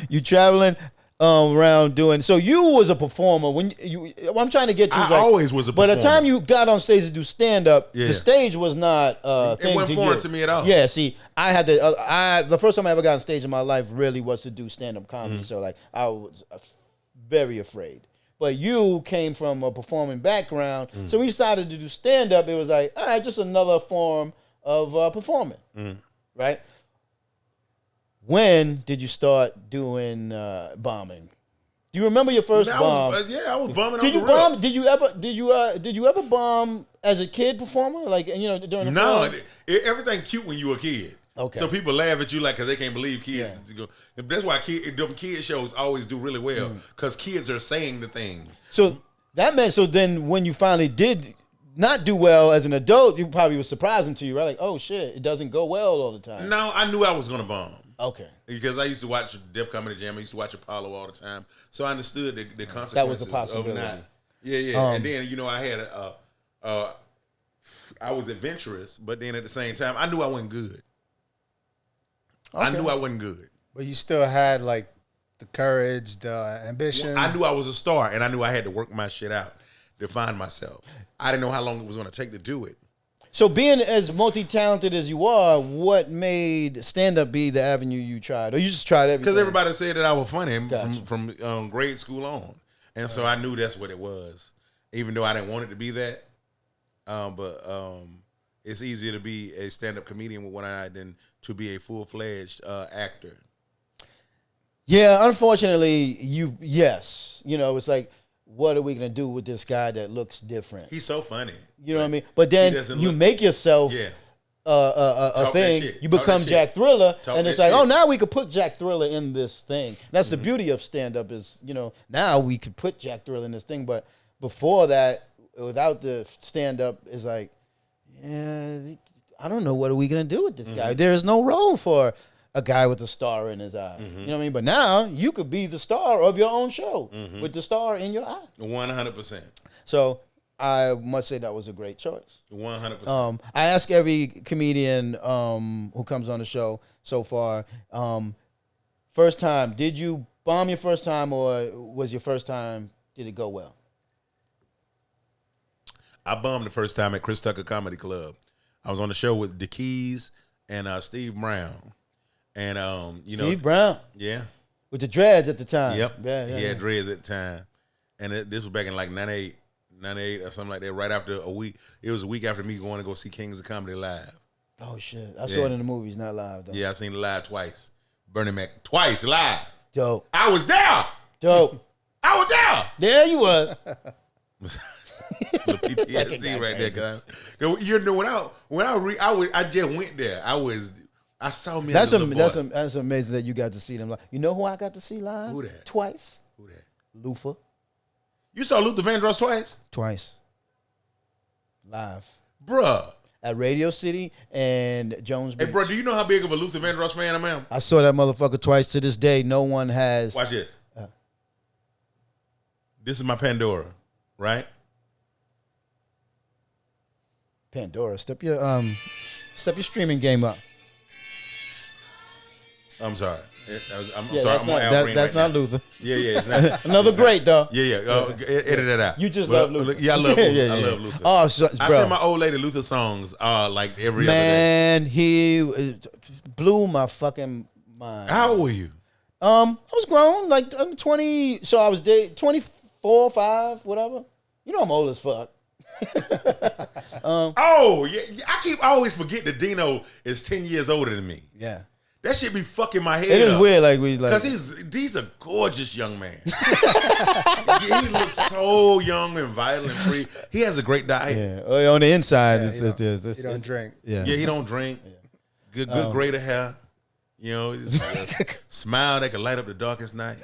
you traveling around doing. So you was a performer when I'm trying to get you. I like, always was a By performer. the time you got on stage to do stand up, Yeah. the stage was not. It wasn't foreign to me at all. Yeah. See, I had to. The first time I ever got on stage in my life really was to do stand up comedy. Mm-hmm. So like I was very afraid. But you came from a performing background, Mm. so we decided to do stand up. It was like, all right, just another form of performing, Mm. right? When did you start doing bombing? Do you remember your first bomb? I was bumming. Did you off the bomb? rip. Did you ever bomb as a kid performer? Like during the No, film? everything cute when you were a kid. Okay. So people laugh at you like because they can't believe kids. That's why them kid shows always do really well because kids are saying the things. So that meant then when you finally did not do well as an adult, you probably was surprising to you, right? Like, oh shit, it doesn't go well all the time. No, I knew I was gonna bomb. Okay. Because I used to watch Def Comedy Jam. I used to watch Apollo all the time. So I understood the consequences. That was a possibility. Of not. Yeah. And then, I had I was adventurous, but then at the same time, I knew I wasn't good. Okay. I knew I wasn't good. But you still had like the courage, the ambition. I knew I was a star, and I knew I had to work my shit out to find myself. I didn't know how long it was going to take to do it. So being as multi-talented as you are, what made stand-up be the avenue you tried? Or you just tried everything? Because everybody said that I was funny Gotcha. from grade school on. And so I knew that's what it was, even though I didn't want it to be that. But it's easier to be a stand-up comedian with one eye than to be a full-fledged actor. Yeah, unfortunately, it's like, what are we going to do with this guy that looks different? He's so funny. You know what I mean? But then doesn't you look- make yourself Yeah. a Talk that thing. shit. You Talk become that Jack shit. Thriller, Talk and it's that like, oh, shit. now we could put Jack Thriller in this thing. That's the beauty of stand-up is, now we could put Jack Thriller in this thing. But before that, without the stand-up, is like, yeah, I don't know. What are we going to do with this guy? There is no role for a guy with a star in his eye. You know what I mean? But now you could be the star of your own show with the star in your eye. 100%. So I must say that was a great choice. 100%. I ask every comedian who comes on the show so far, first time, did you bomb your first time or was your first time, did it go well? I bombed the first time at Chris Tucker Comedy Club. I was on the show with DeKeys and Steve Brown. And, Steve Brown Yeah. with the dreads at the time. Yep. Yeah, He had dreads at the time. And this was back in like 98 or something like that, right after a week. It was a week after me going to go see Kings of Comedy live. Oh shit! I saw it in the movies, not live though. Yeah, I seen it live twice. Bernie Mac twice live. Dope. I was there. Dope. I was there. There you was. The PTSD right there, guys. You know, I just went there. I saw me. That's as a little boy. that's amazing that you got to see them live. You know who I got to see live? Who that? Twice. Who that? Luther. You saw Luther Vandross twice, Twice. Live. bruh. At Radio City and Jones Beach. Hey, bro, do you know how big of a Luther Vandross fan I am? I saw that motherfucker twice. To this day, no one has. Watch this. This is my Pandora, right? Pandora. Step your streaming game up. I'm sorry. I'm Yeah, sorry. I'm on Al Green that's right not now. Luther. Yeah, yeah. Another great though. Yeah. Edit that out. You just But, love Luther. Yeah, I love Luther. Yeah. I love Luther. Oh, so, I bro. sing my old lady Luther songs like every other day. Man, he blew my fucking mind. How old were you? I was grown, like I'm 20. So I was 24, 5, whatever. You know I'm old as fuck. Oh, yeah. I always forget that Dino is 10 years older than me. Yeah, That shit be fucking my head it is up. weird. Like we like Because he's a gorgeous young man. He looks so young and vital and free. He has a great diet. yeah. On the inside, Yeah, it's you don't drink. Yeah, Yeah, he don't drink. Good grade of hair. You know, it's a smile that can light up the darkest night.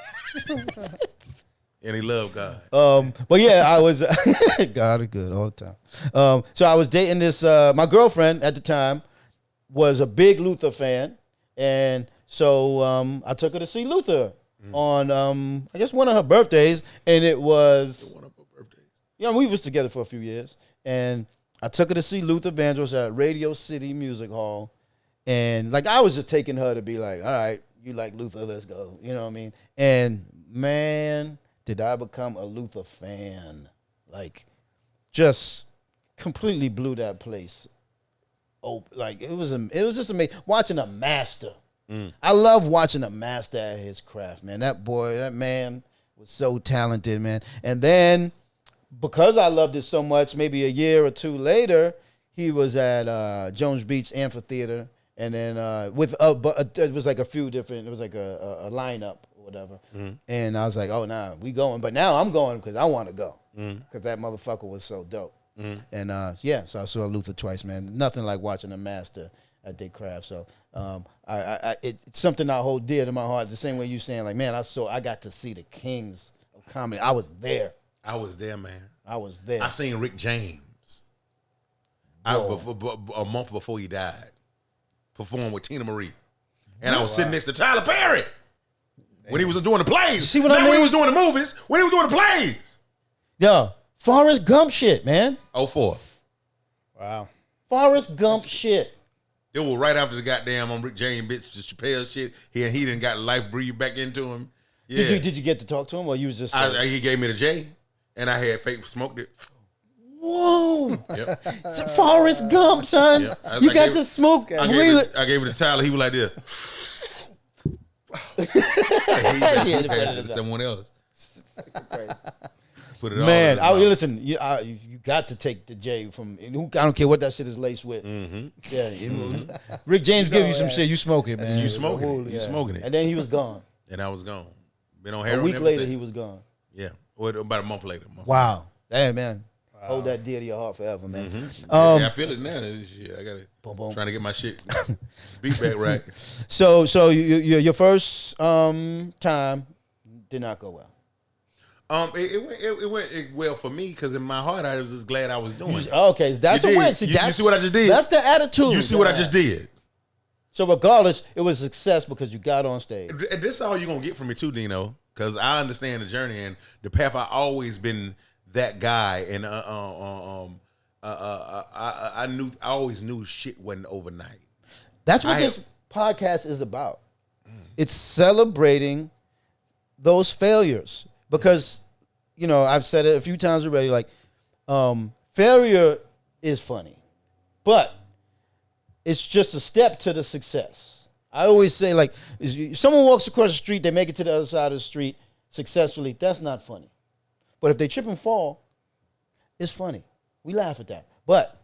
And he loved God. But yeah, I was God is good all the time. So I was dating this. My girlfriend at the time was a big Luther fan, and so I took her to see Luther on I guess one of her birthdays, and it was One of her birthdays. we was together for a few years, and I took her to see Luther Vandross at Radio City Music Hall, and like I was just taking her to be like, all right, you like Luther, let's go, you know what I mean? And man, did I become a Luther fan? Like, just completely blew that place. Oh, like it was just amazing watching a master. I love watching a master at his craft, man. That man was so talented, man. And then because I loved it so much, maybe a year or two later, he was at Jones Beach Amphitheater, and then it was like a few different. It was like a lineup or whatever. And I was like, oh, nah, we going. But now I'm going because I want to go because that motherfucker was so dope. And so I saw Luther twice, man. Nothing like watching a master at their craft. So it's something I hold dear to my heart. The same way you saying, like, man, I got to see the kings of comedy. I was there. I was there, man. I was there. I seen Rick James a month before he died, perform with Tina Marie. And I was sitting next to Tyler Perry when he was doing the plays. See what Not I mean? when he was doing the movies, when he was doing the plays. Yo, Forrest Gump shit, man. 04. Wow. Forrest Gump shit. It was right after the goddamn Rick James bitch, the Chappelle shit. He didn't got life breathed back into him. Yeah. Did you get to talk to him, or you was just He gave me the J, and I had fake smoked it. whoa, Yep. it's Forrest Gump, son. Yeah. You got to smoke. I gave it to Tyler. He was like this. He passed it to someone else. Put it all Man, in his mouth. listen. You got to take the J from. I don't care what that shit is laced with. Yeah, Rick James give you some shit. You smoke it, man. You smoking it. You Yeah. smoking it. And then he was gone. And I was gone. Been on A heroin week ever later, since. he was gone. Yeah. Well, about a month later. Wow. Hey, man. Hold that dear to your heart forever, man. Yeah, I feel it now. Shit, I gotta Boom, boom. trying to get my shit beat back right. So your first time did not go well. It went well for me because in my heart I was just glad I was doing it. Okay, that's You a did. win. See, You that's, see what I just did? That's the attitude. You see what I just did? So regardless, it was a success because you got on stage. This is all you're gonna get from me too, Dino, because I understand the journey and the path. I always been that guy, and I always knew shit wasn't overnight. That's what this podcast is about. It's celebrating those failures because, I've said it a few times already. Like, failure is funny, but it's just a step to the success. I always say, like, if someone walks across the street, they make it to the other side of the street successfully. That's not funny. But if they trip and fall, it's funny. We laugh at that. But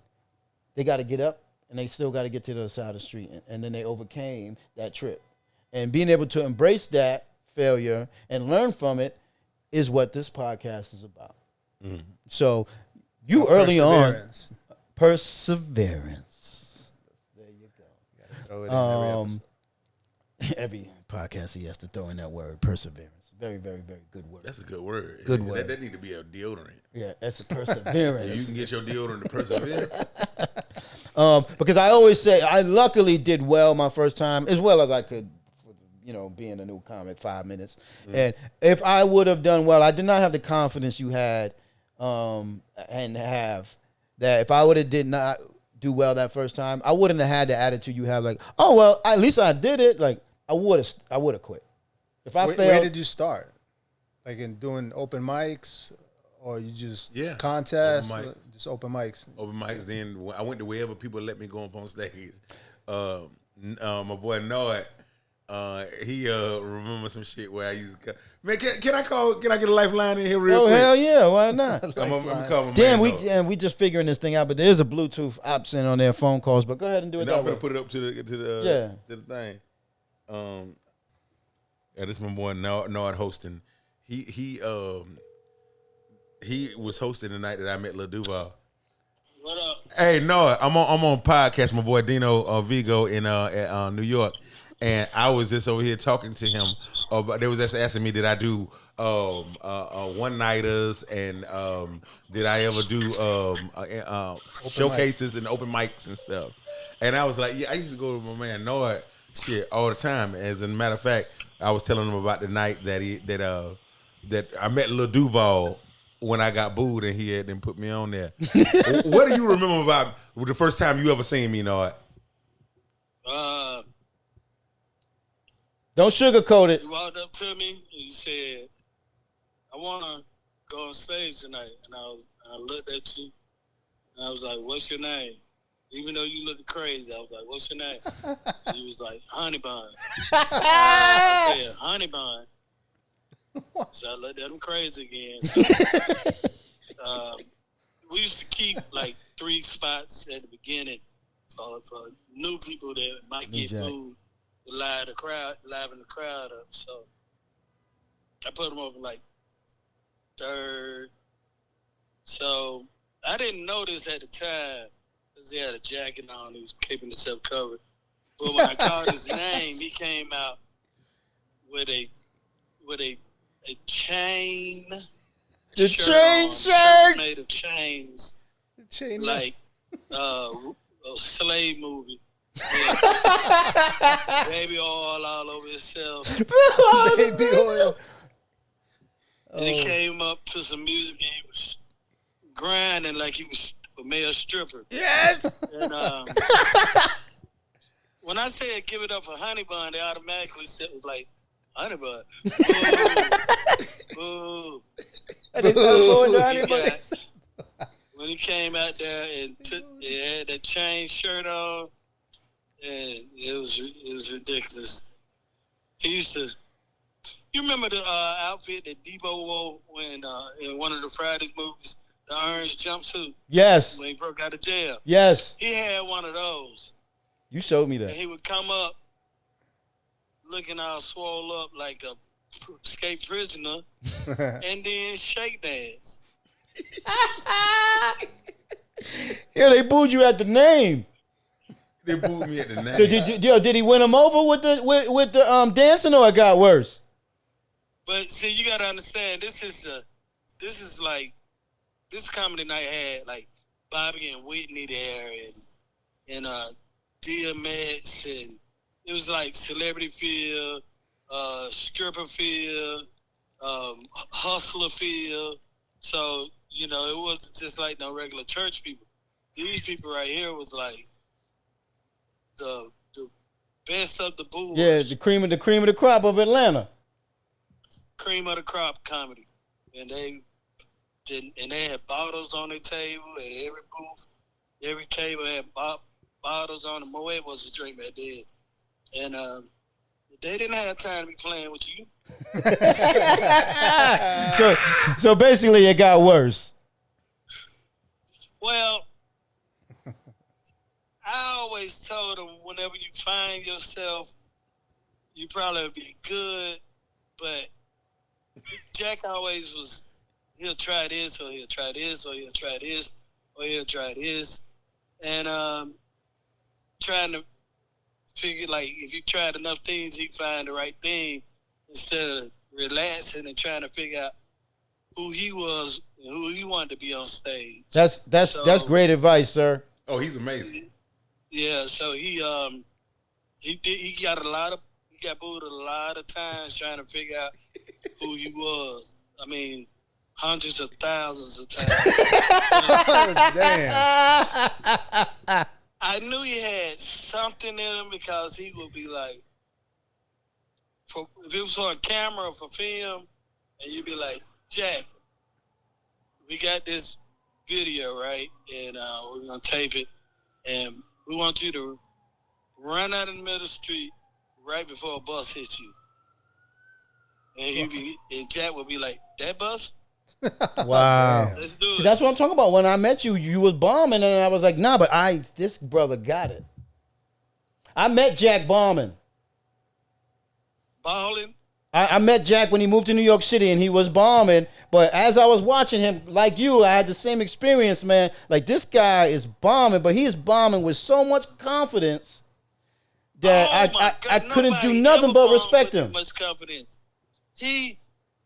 they got to get up and they still got to get to the other side of the street, and then they overcame that trip. And being able to embrace that failure and learn from it is what this podcast is about. So you early on, perseverance. There you go. Throw it in every episode. Every podcast he has to throw in that word, perseverance. Very, very, very good word. That's a good word. Good word. That need to be a deodorant. Yeah, that's a perseverance. You can get your deodorant to persevere. Because I always say I luckily did well my first time, as well as I could, being a new comic, 5 minutes. And if I would have done well, I did not have the confidence you had and have that if I would have did not do well that first time, I wouldn't have had the attitude you have, like, oh well, at least I did it. Like I would have quit. If I failed, where did you start? Like in doing open mics, or you just contests? Open mics. Just open mics. Open mics. Then I went to wherever people let me go up on stage. My boy Noah, he remember some shit where I used to man, can I get a lifeline in here real quick? Oh hell yeah, why not? I'm gonna call my Damn, man we just figuring this thing out, but there is a Bluetooth option on their phone calls. But go ahead and do it. And that I'm way. gonna put it up to the thing. Yeah, this is my boy Nard hosting. He was hosting the night that I met Lil Duval. What up? Hey, Nard, I'm on podcast. My boy Dino Vigo in New York, and I was just over here talking to him. They was just asking me, did I do one nighters, and did I ever do showcases and open mics and stuff? And I was like, yeah, I used to go to my man Nard shit all the time. As a matter of fact, I was telling him about the night that I met Lil Duval when I got booed, and he had then put me on there. What do you remember about the first time you ever seen me, Nard? Don't sugarcoat it. You walked up to me and you said, I want to go on stage tonight. And I looked at you and I was like, what's your name? Even though you looked crazy, I was like, what's your name? And he was like, Honey Bun. I said, Honey Bun. So I looked at him crazy again. So, we used to keep like 3 spots at the beginning for new people that might get booed. Liven the crowd up. So I put him over like 3rd. So I didn't notice at the time because he had a jacket on. He was keeping himself covered. But when I called his name, he came out with a chain. The chain shirt made of chains. The chain like a slave movie. Baby oil all over himself. baby oil. And he came up to some music and he was grinding like he was a male stripper. Yes. And when I said give it up for Honey Bun, they automatically said it was like Honey Bun. Boo. When he came out there and had that chain shirt on, and it was ridiculous. He used to. You remember the outfit that Debo wore when in one of the Fridays movies, the orange jumpsuit? Yes. When he broke out of jail. Yes. He had one of those. You showed me And that. he would come up looking all swole up like a escaped prisoner, and then shake dance. Yeah, they booed you at the name. They booed me at the name. So did he win him over with the dancing, or it got worse? But see, you gotta understand, this is comedy night had like Bobby and Whitney there, and DMX, and it was like celebrity feel, stripper feel, hustler feel. So it wasn't just like no regular church people. These people right here was like the best of the boomers. Yeah, the cream of the crop of Atlanta. Cream of the crop comedy, and they had bottles on their table at every booth. Every table had bottles on them. Moet was a drink back then, and they didn't have time to be playing with you. So basically, it got worse. Well, I I always told him whenever you find yourself, you probably will be good, but Jack always was, he'll try this, or he'll try this, or he'll try this, or he'll try this. And trying to figure, like, if you tried enough things, you find the right thing instead of relaxing and trying to figure out who he was and who he wanted to be on stage. That's great advice, sir. Oh, he's amazing. Yeah, so he got booed a lot of times trying to figure out who he was. I mean, hundreds of thousands of times. Damn. I knew he had something in him because he would be like, if it was on camera or for film, and you'd be like, Jack, we got this video, right? And we're going to tape it. And we want you to run out in the middle of the street right before a bus hits you. And Jack would be like, that bus? Wow. Let's do it. See, that's what I'm talking about. When I met you, you was bombing, and I was like, nah, but this brother got it. I met Jack bombing. Balling? I met Jack when he moved to New York City, and he was bombing. But as I was watching him, like you, I had the same experience, man. Like, this guy is bombing, but he is bombing with so much confidence that I couldn't do nothing but respect him. Much confidence. He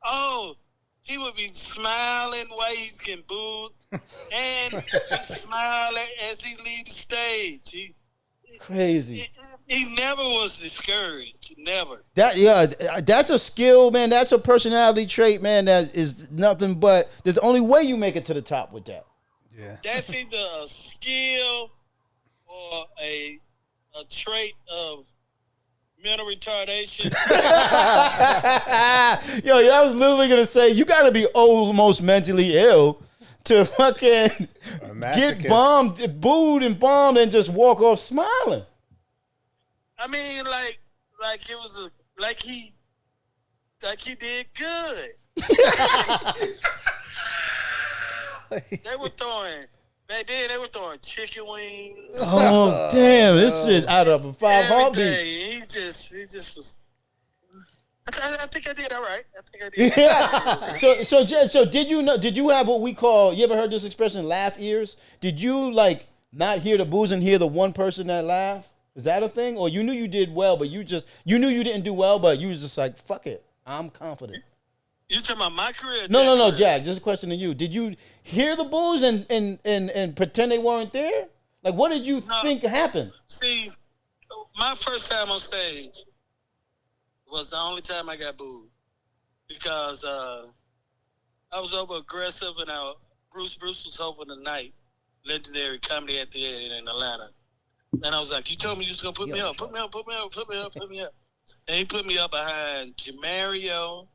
would be smiling while he's getting booed, and he's smiling as he leaves the stage. Crazy. He never was discouraged. Never. That's a skill, man. That's a personality trait, man. That is nothing but. There's the only way you make it to the top with that. Yeah. That's either a skill or a trait of mental retardation. Yo, I was literally gonna say you got to be almost mentally ill to fucking get bombed, booed, and bombed, and just walk off smiling. I mean, like it was like he did good. They were throwing back then. They were throwing chicken wings. Oh damn! This shit out of 5 heartbeats. He just was. I think I did all right. I think I did. Yeah. So did you know? Did you have what we call? You ever heard this expression, laugh ears? Did you like not hear the boos and hear the one person that laughed? Is that a thing? Or you knew you did well, but you knew you didn't do well, but you was just like, fuck it, I'm confident. You talking about my career? No, Jack. Just a question to you. Did you hear the boos and pretend they weren't there? Like, what did you think happened? See, my first time on stage was the only time I got booed because I was over aggressive, and Bruce was over the night, legendary comedy at the end in Atlanta. And I was like, you told me you was going to put me up. And he put me up behind Jamario.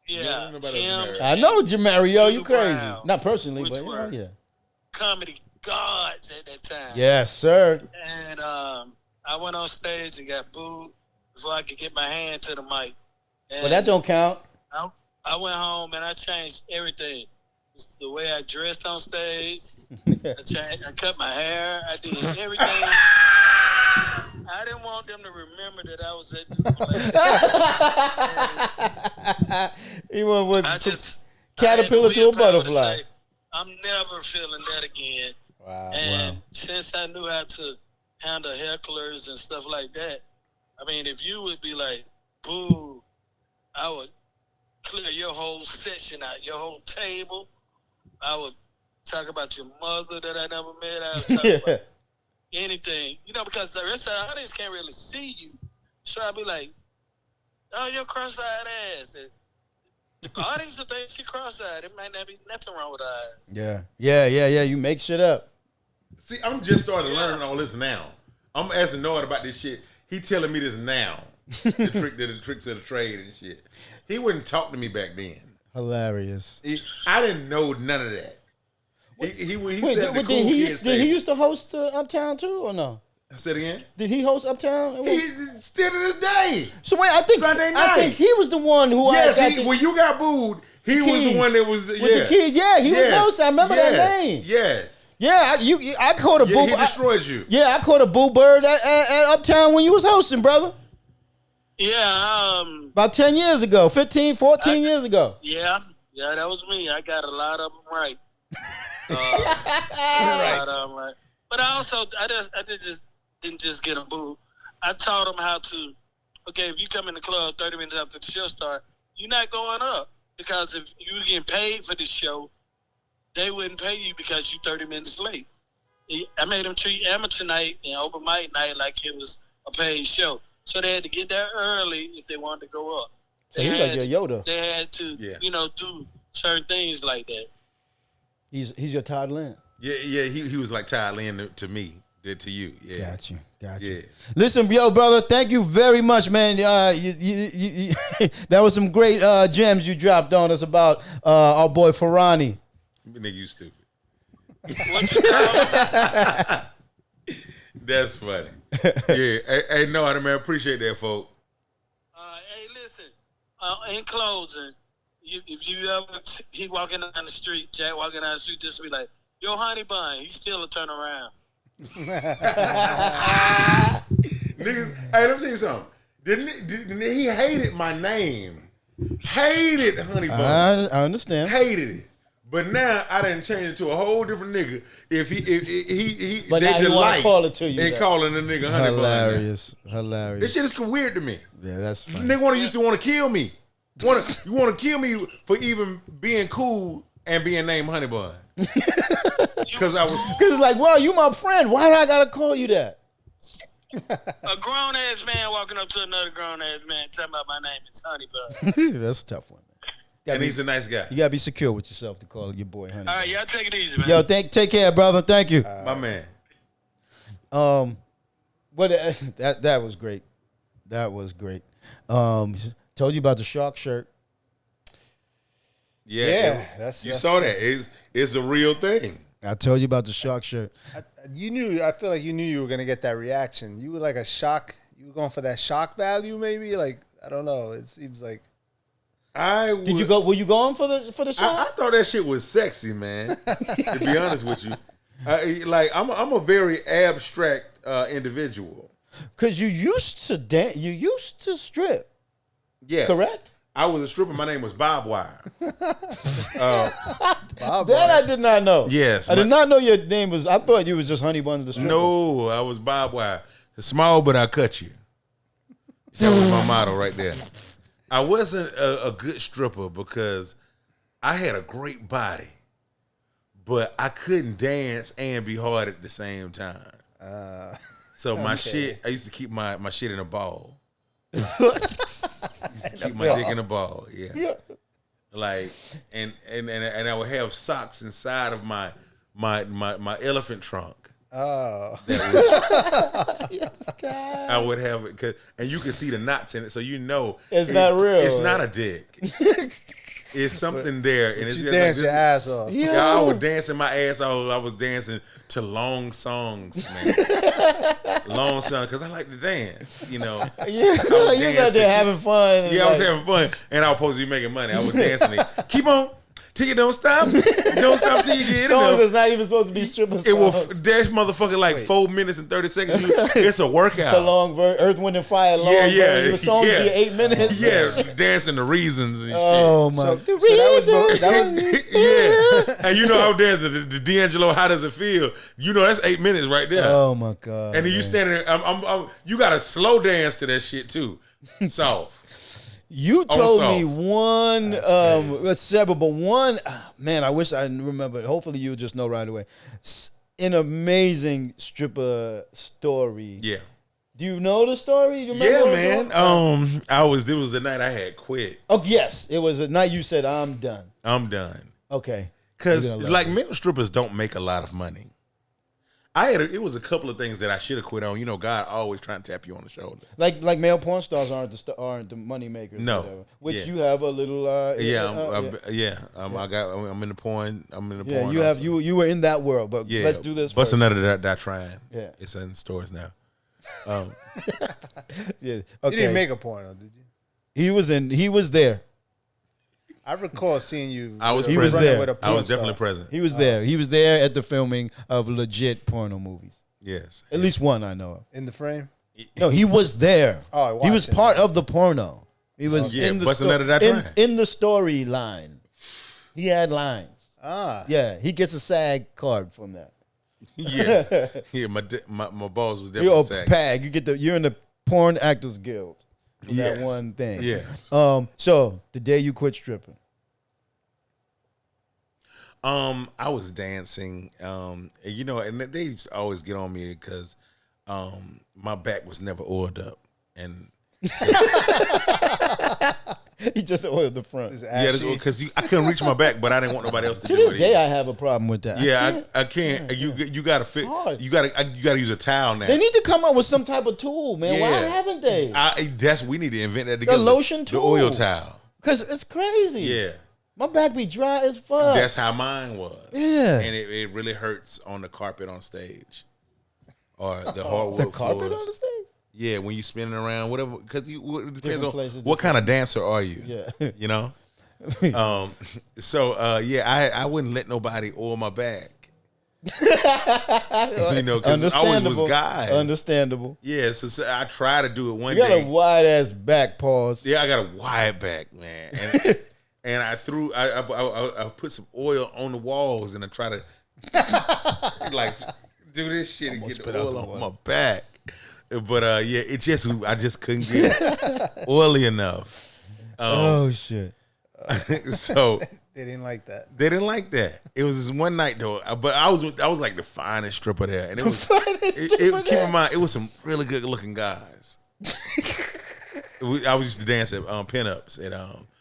Yeah. I know Jamario. You crazy. Brown, Not personally, but yeah. Comedy gods at that time. Yes, sir. And I went on stage and got booed before I could get my hand to the mic. And But that don't count. I went home and I changed everything. The way I dressed on stage, I cut my hair, I did everything. I didn't want them to remember that I was at the He went with caterpillar to a butterfly. Say, I'm never feeling that again. Wow. And since I knew how to handle hecklers and stuff like that, I mean, if you would be like, boo, I would clear your whole section out, your whole table. I would talk about your mother that I never met. I would talk about anything, because the rest of the audience can't really see you. So I'd be like, oh, you're cross-eyed ass. And the audience will think you're cross-eyed. It might not be nothing wrong with eyes. Yeah. You make shit up. See, I'm just starting to learn all this now. I'm asking Noah about this shit. He telling me this now. the tricks of the trade and shit. He wouldn't talk to me back then. Hilarious. I didn't know none of that. He said the cool kids did he used to host Uptown too, or no? Say it again. Did he host Uptown? He still to this day. So wait, I think he was the one who. When you got booed, he was the one that was. With the kids, he was hosting. I remember that name. Yes. Yeah, I caught a Yeah, boo. he destroyed you. Yeah, I caught a boo bird at Uptown when you was hosting, brother. Yeah, About 10 years ago, 15, 14 years ago. yeah, that was me. I got a lot of them right. A lot of them right. But I just didn't just get a boo. I taught them how to. Okay, if you come in the club 30 minutes after the show start, you're not going up because if you were getting paid for the show, they wouldn't pay you because you're 30 minutes late. I made them treat amateur night and open mic night like it was a paid show. So they had to get there early if they wanted to go up. So he's like your Yoda. They had to, do certain things like that. He's your Todd Lynn. Yeah. He was like Ty Lynn to me, did to you. Yeah. Got you. Yeah. Listen, yo, brother, thank you very much, man. You that was some great gems you dropped on us about our boy Farani. Nigga, you stupid. What you call That's funny. Yeah. Hey, no, man, appreciate that, folks. Hey, listen. In closing, if you ever he walking down the street, Jack walking down the street, just be like, "Yo, honey bun," he's still a turn around. Niggas, hey, let me tell you something. Didn't he hated my name? Hated Honey Bun. I understand. Hated it. But now I done changed it to a whole different nigga. If he But now you want to call it to you. and calling the nigga Honey Hilarious. Bun. Hilarious. This shit is weird to me. Yeah, that's funny. Nigga used to want to kill me. You want to kill me for even being cool and being named Honey Bun. Because it's like, well, you my friend. Why do I gotta call you that? A grown ass man walking up to another grown ass man talking about my name is Honey Bun. That's a tough one, man. And he's a nice guy. You gotta be secure with yourself to call your boy Honey. All right, y'all take it easy, man. Yo, take care, brother. Thank you. My man. But that was great. That was great. Told you about the shark shirt. Yeah, you saw that. It's a real thing. I told you about the shark shirt. I feel like you knew you were gonna get that reaction. You were like a shock. You were going for that shock value, maybe. Like I don't know. It seems like. Did you go? Were you going for the shot? I thought that shit was sexy, man. To be honest with you, I'm a very abstract individual. Cause you used to dance. You used to strip. Yes, correct. I was a stripper. My name was Bob Wire. I did not know. Yes, I did not know your name was. I thought you was just Honey Buns the stripper. No, I was Bob Wire. Small, but I cut you. That was my motto right there. I wasn't a good stripper because I had a great body, but I couldn't dance and be hard at the same time. So my shit, I used to keep my shit in a ball. Keep my dick in a ball, yeah. Like, and I would have socks inside of my elephant trunk. Oh, I would have it, and you can see the knots in it, so you know it's not real. It's not a dick. It's something there, and it's you just dance like your ass off. Yeah, I was dancing my ass off. I was dancing to long songs, man. Long songs, because I like to dance, you know. Yeah, you got there having fun. Yeah, I was having fun, and I was supposed to be making money. I was dancing it. Keep on. Till you don't stop. Don't stop till you get songs enough. that's not even supposed to be stripper songs. It will dash motherfucker like 4 minutes and 30 seconds. It's a workout. The long Earth, Wind, and Fire long version. The song be 8 minutes. Yeah, dancing the reasons and oh, my. So that was yeah. And you know I was dancing the D'Angelo, How Does It Feel? You know that's 8 minutes right there. Oh, my God. And then you standing there, you got to slow dance to that shit too. Soft. You told me one, several, but one, man, I wish I remembered. Hopefully you just know right away. An amazing stripper story. Yeah. Do you know the story? You Yeah, man. It was the night I had quit. Oh, yes. It was a night you said, I'm done. I'm done. Okay. Because like male strippers don't make a lot of money. It was a couple of things that I should have quit on. You know, God always trying to tap you on the shoulder. Like male porn stars aren't the money makers. No, whatever, which you have a little. I'm in the porn. I'm in the porn. You have you were in that world, but let's do this. Bust another that trying. Yeah, it's in stores now. Yeah. Okay. You didn't make a porno, did you? He was there. I recall seeing you. I was He was present. there. With a I was porn definitely star. present. He was there. He was there at the filming of legit porno movies. Yes. At least one I know of. in the frame. No, he was there. Oh, I he was watched it. part of the porno. He was Yeah, in the busting out of that train. in the storyline. He had lines. Ah, Yeah, he gets a SAG card from that. Yeah. Yeah. My balls was You're definitely a sagging. PAG. You're in the Porn Actors Guild. For Yes. That one thing. Yeah. So the day you quit stripping. I was dancing. And they used to always get on me because my back was never oiled up. And He just oiled the front. it's To yeah, ashy. because I couldn't reach my back, but I didn't want nobody else to do this it. day, either. I have a problem with that. Yeah, I can't. You gotta fit. hard. You gotta use a towel now. They need to come up with some type of tool, man. Why Yeah. haven't they? We need to invent that together. lotion the oil tool. towel. Because it's crazy. Yeah, My back be dry as fuck. that's how mine was. Yeah. and it really hurts on the carpet on stage, or the hardwood the carpet floors. on the stage? Yeah, when you spinning around, whatever, because it depends Different on places, what kind of dancer are you. Yeah. You know. I wouldn't let nobody oil my back. Because it always was guys. Understandable. Yeah, so I tried to do it one You got day. a wide ass back pause. Yeah, I got a wide back, man, and I put some oil on the walls, and I try to like do this shit and get the oil on my back. But I just couldn't get oily enough. Oh shit. So They didn't like that. they didn't like that. It was this one night though, but I was like the finest stripper there, and it was. Keep in mind, it was some really good looking guys. I was used to dance at pinups at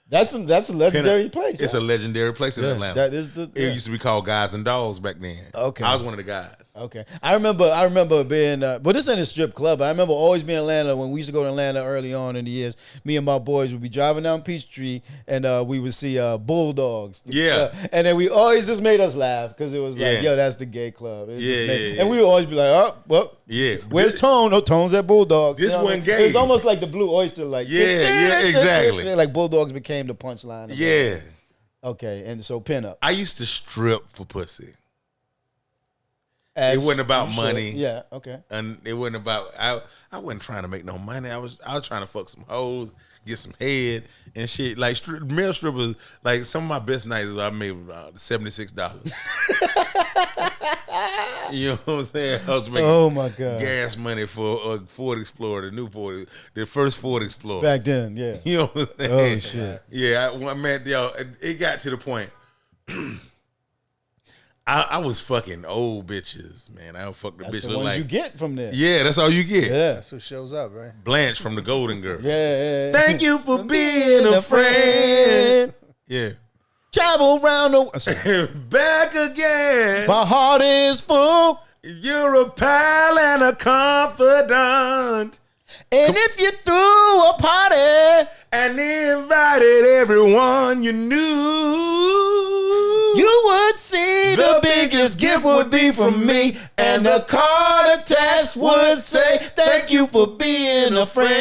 That's a legendary place. It's a legendary place in Yeah, Atlanta. that is the- It yeah. used to be called Guys and Dolls back then. Okay. I was one of the guys. Okay, I remember being, but this ain't a strip club. But I remember always being in Atlanta when we used to go to Atlanta early on in the years. Me and my boys would be driving down Peachtree, and we would see Bulldogs. Yeah. And then we always just made us laugh because it was like, Yeah. yo, that's the gay club. It just Yeah, made- yeah. And we would always be like, oh, well, Yeah. where's Tone? No, Tone's at Bulldogs. This You know what I wasn't mean? gay. It was almost like the Blue Oyster, like Yeah, exactly. Like Bulldogs became the punchline. of Yeah. it. Okay, and so pinup. I used to strip for pussy. As It wasn't about you should. money. Yeah. Okay. And it wasn't about I wasn't trying to make no money. I was trying to fuck some hoes, get some head and shit. Like male strippers, like some of my best nights I made $76. You know what I'm saying? I was making Oh my god. gas money for a Ford Explorer, the first Ford Explorer. Back then, yeah. You know what I'm saying? Oh shit. Yeah, it got to the point. I was fucking old bitches, man. I would fuck the That's bitch the look ones like you get from there. yeah, that's all you get. Yeah. That's what shows up, right? Blanche from the Golden Girl. Yeah. Thank you for being a friend. Yeah. Travel around the Back again. My heart is full. You're a pal and a confidant. And if you threw a party, And invited everyone you knew. you would see the biggest gift would be from me. And the card attached would say, thank you for being a friend.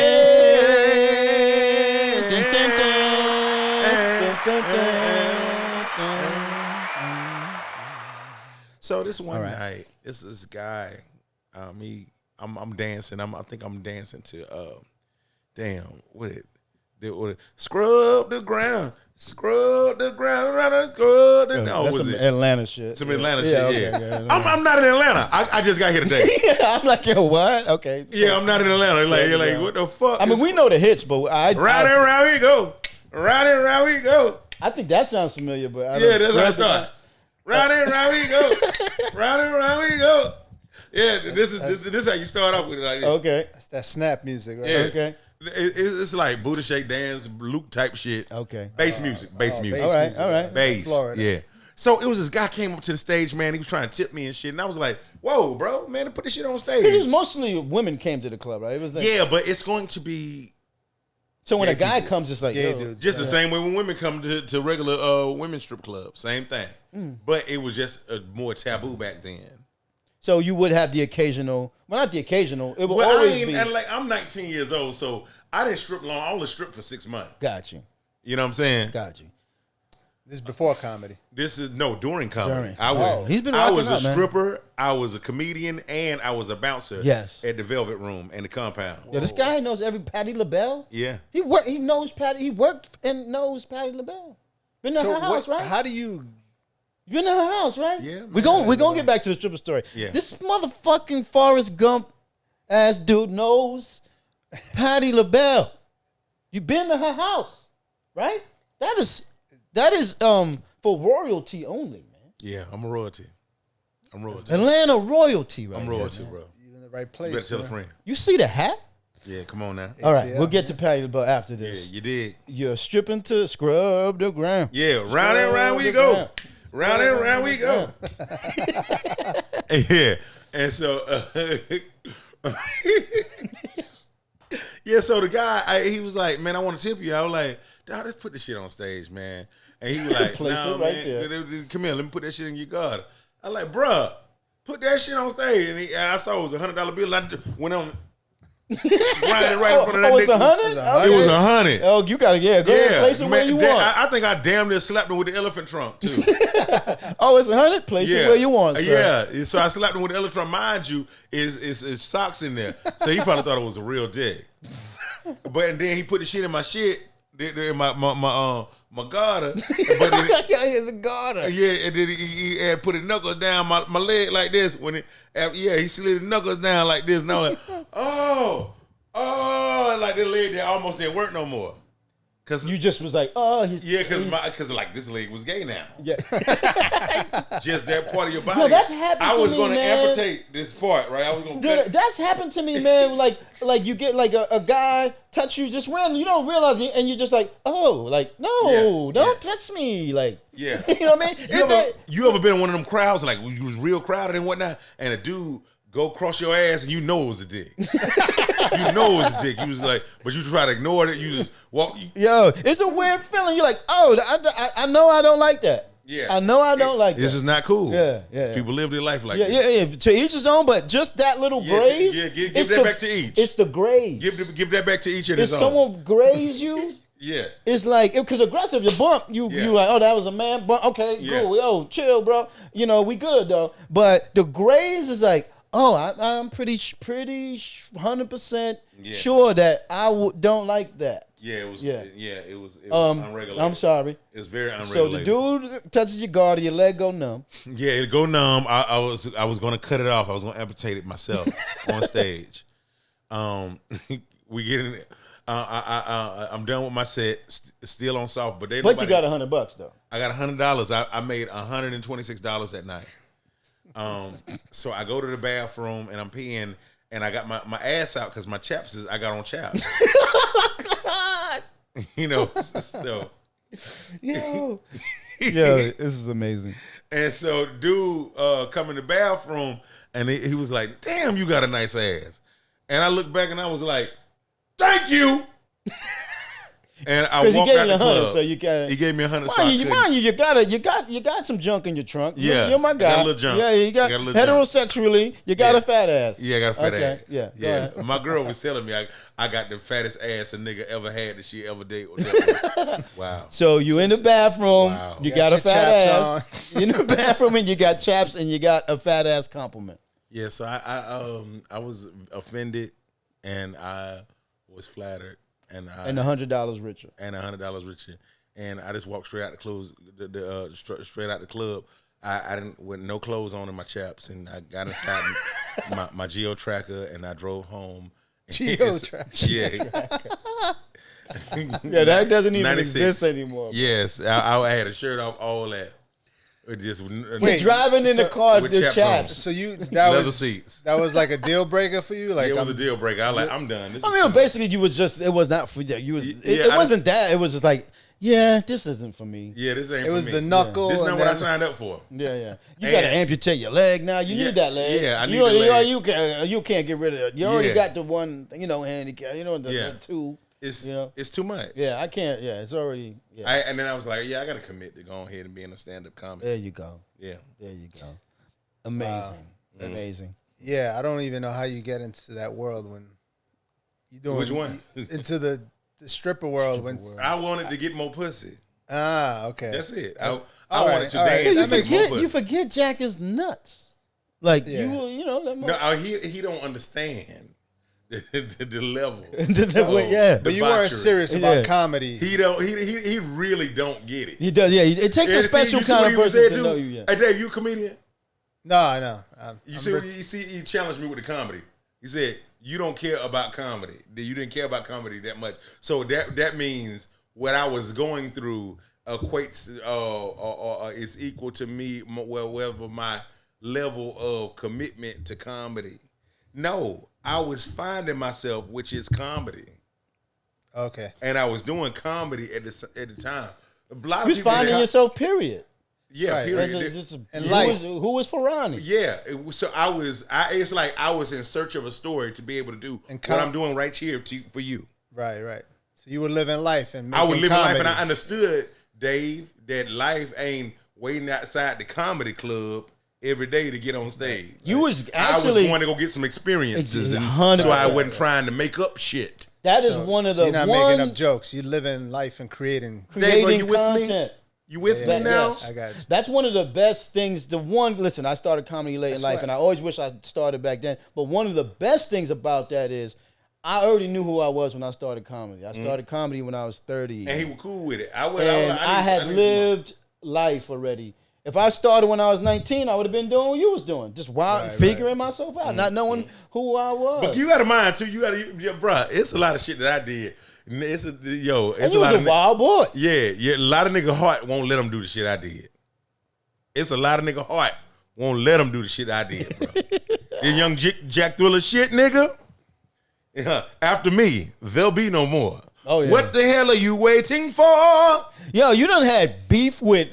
Dun, dun, dun. Dun, dun, dun. So this one All right. night, this guy, I'm dancing. I think I'm dancing to scrub the ground, scrub the ground, scrub the. No, That's was some it? Atlanta shit. Some Atlanta Yeah, shit. okay, Yeah, okay. I'm not in Atlanta. I just got here today. Yeah, I'm like, yo, what? Okay. Yeah, I'm not in Atlanta. Like, you're like, what the fuck? I mean, we know the hits, but round and round we go, round and round we go. I think that sounds familiar, but I Yeah, don't that's how I spread start. Round and round we go, round and round we go. Yeah, this is how you start off with it. Like this. Okay. That's that snap music, right? Yeah. Okay. It's like Buddha shake dance, Luke type shit. Okay. Bass music, bass music. All right, music, all right. Bass, Florida. yeah. So it was this guy came up to the stage, man. He was trying to tip me and shit, and I was like, "Whoa, bro, man, put this shit on Because it was stage." mostly women came to the club, right? It was like, Yeah, but it's going to be so when gay a guy people. comes, it's like, Gay yo, dudes. just the same way when women come to regular women's strip clubs, same thing. Mm. But it was just more taboo back then. so you would have the occasional, well, not the occasional, it will Well, always be. and like I'm 19 years old, so I didn't strip long. I only stripped for 6 months. Got you. You know what I'm saying? Got you. This is before comedy. This is during comedy. He's been I rocking was a up, man. stripper, I was a comedian, and I was a bouncer. Yes. At the Velvet Room and the compound. Yeah, this guy knows every Patti LaBelle. Yeah. He knows Patti. He worked and knows Patti LaBelle. Been to her house, right? How do you? You been to her house, right? Yeah, We're gonna get back to the stripper story. Yeah. This motherfucking Forrest Gump ass dude knows Patti LaBelle. You been to her house, right? That is for royalty only, man. Yeah, I'm a royalty. Atlanta royalty, right? I'm royalty, bro. You in the right You place? better tell a man. friend. You see the hat? Yeah, come on now. All right, ATL. we'll get to Patti LaBelle after Yeah, this. you did. You're stripping to scrub the ground. Yeah, round and round we go. Round and round we go. Yeah, and so yeah, so the guy, he was like, "Man, I want to tip you." I was like, "Dawg, let's put this shit on stage, man." And he was like, Place "Nah, it right man, come here, let me put that shit in your guard." I was like, "Bruh, put that shit on stage." And I saw it was $100 bill. I just went on, grinded right in front of that. Oh, it's nigga. $100? It was $100. Oh, you gotta go ahead, place it where you want. I think I damn near slapped him with the elephant trunk too. Oh, it's $100. Place it where you want, sir. Yeah. So I slapped him with the elephant trunk. Mind you, is socks in there. So he probably thought it was a real dick. But and then he put the shit in my shit, in my garter. But then, It's a garter. yeah, and then he had put his knuckles down my leg like this. He slid his knuckles down like this. And I was like, oh, and like the leg that almost didn't work no more. Cause You just was like, oh, because like this leg was gay now. yeah. Just that part of your body. No, that's happened I to was me, going to man. amputate this part, right? I was going to Dude, cut it. that's happened to me, man. Like you get like a guy touch you just random, you don't realize it, and you're just like, oh, like no, Yeah, don't yeah. touch me, like Yeah. you know what I mean? You ever been in one of them crowds like you was real crowded and whatnot, and a dude go cross your ass and you know it was a dick. You know it was a dick. You was like, but you try to ignore it. You just walk. Yo, it's a weird feeling. You're like, oh, I know I don't like that. Yeah, I know I don't like This that. is not cool. Yeah. People live their life like Yeah, this. yeah. To each his own, but just that little Yeah, graze. yeah, give it's that the- back to each. It's the graze. Give that back to each of If his own. someone graze you, Yeah. it's like, because aggressive, you bump, you like, oh, that was a man bump. Okay, Yeah. cool. Yo, chill, bro. You know, we good, though. But the graze is like, oh, I'm pretty 100% sure that I don't like that. Yeah, it was. Yeah. It was unregulated. I'm sorry. It's very So unregulated. the dude touches your guard, your leg go numb. Yeah, it go numb. I was gonna cut it off. I was gonna amputate it myself on stage. We get in. I'm done with my set. Still on soft, but But you got $100 though. I got $100. I made $126 that night. So I go to the bathroom and I'm peeing, and I got my ass out because my chaps I got on chaps. God. You know, so Yo. Yo, this is amazing. and so dude come in the bathroom and he was like, "Damn, you got a nice ass." And I looked back and I was like, "Thank you." And I Because he walked gave out you the 100, club. so you got. He gave me 100. So I Mind couldn't- you got some junk in your trunk. Yeah, You're my guy. I got a little junk. Yeah, you got, I got a little junk. heterosexually. You got Yeah. a fat ass. Yeah, I got a fat Okay, ass. yeah, go ahead. My girl was telling me I got the fattest ass a nigga ever had that she ever dated. Wow. So you in the bathroom, Wow. you You got got a your fat chaps ass. You in the bathroom and you got chaps and you got a fat ass compliment. Yeah, so I was offended and I was flattered and And $100 richer. $100 richer, and I just walked straight out the clothes, straight out the club. I didn't with no clothes on and my chaps, and I got inside my Geo Tracker and I drove home. Geo Tracker. Yeah. Yeah, that doesn't even 96. exist anymore. Yes, I had a shirt off, all that. It just You're driving in the car with with chaps chaps. So you leather seats. that was like a deal breaker for you. Like It was I'm- a deal breaker. I was like, I'm done. This I is mean, too much. basically, you was just, it was not for you. It Yeah, wasn't that. It was just like, yeah, this isn't for me. Yeah, this ain't It for was me. the knuckle. This is not and what I then- signed up for. Yeah, yeah. You And- got to amputate your leg now. You Yeah, need that leg. yeah, I need you know, the leg. You can't get rid of it. You already Yeah. got the one, handicap. The Yeah. two. It's You know? it's too much. Yeah, I can't. Yeah, it's already. Yeah. And then I was like, yeah, I got to commit to go ahead and being a stand-up comic. There you go. Yeah. There you go. Amazing. Amazing. Yeah, I don't even know how you get into that world when you doing Which one? into the stripper world when I wanted to get more pussy. Ah, okay. That's it. I all wanted right, to all right. dance. You and make forget, more you pussy. forget Jack is nuts. Like Yeah. you know that. No, he don't understand the level. Yeah. But you weren't debauchery. serious about Yeah. comedy. He really don't get it. He does. Yeah, it takes a And see, special you see kind what of he was person saying to too? know you. Yeah. Hey Dave, you a comedian? No, I know. You see, he challenged me with the comedy. He said, "You don't care about comedy. You didn't care about comedy that much." So that means what I was going through equates or is equal to me, whatever my level of commitment to comedy. No, I was finding myself, which is comedy, Okay. and I was doing comedy at the time. A lot of You was people finding that- yourself. Period. yeah, Right. period. And life. Who was Ferrani? Yeah, so it's like I was in search of a story to be able to do And what I'm doing right here for you. Right. So you were living life and I was making living life, comedy. and I understood, Dave, that life ain't waiting outside the comedy club every day to get on stage. You was I was actually going to go get some experiences, and 100%. so I wasn't trying to make up shit. that is So- one of so the you're not one making up jokes. You're living life and creating. Dave, are creating you with me? content. You with me That- now? yes. I got you. That's one of the best things. Listen, I started comedy late in life, right. and I always wish I started back then. But one of the best things about that is I already knew who I was when I started comedy. I started comedy when I was 30. And he was cool with it. I had lived life already. If I started when I was 19, I would have been doing what you was doing, just figuring myself out, not knowing who I was. But you got to mind too. Bruh, it's a lot of shit that I did. It's and a you lot was of a wild boy. Yeah, a lot of nigga heart won't let them do the shit I did. It's a lot of nigga heart won't let them do the shit I did, bro. This young Jack Thriller shit, nigga. Yeah, after me, there'll be no more. Oh, yeah. What the hell are you waiting for? Yo, you done had beef with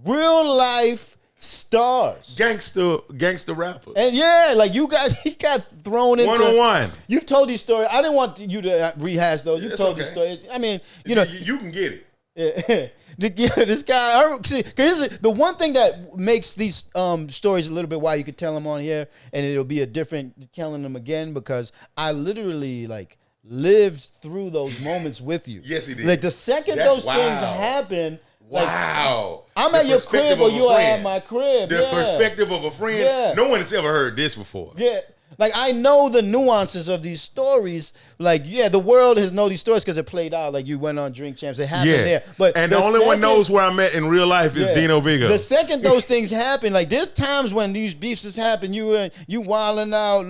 real life stars. Gangster rapper. And yeah, like he got thrown into 101. You've told these stories. I didn't want you to rehash those. You've It's told okay. these stories. I mean, you know, You can get it. this guy. See, cause the one thing that makes these stories a little bit why you could tell them on here, and it'll be a different telling them again because I literally like lived through those moments with you. Yes, he did. Like the second That's those things wow. happen. Like, Wow. I'm The at your perspective crib or of a you are at friend. my crib. The yeah. perspective of a friend. Yeah. No one has ever heard this before. Yeah. Like, I know the nuances of these stories. Like, yeah, the world has know these stories because it played out. Like, you went on Drink Champs. It happened there. But and the only one second- knows where I'm at in real life is Yeah. Dino Vigo. The second those things happen, like there's times when these beefs has happened, you wilding out.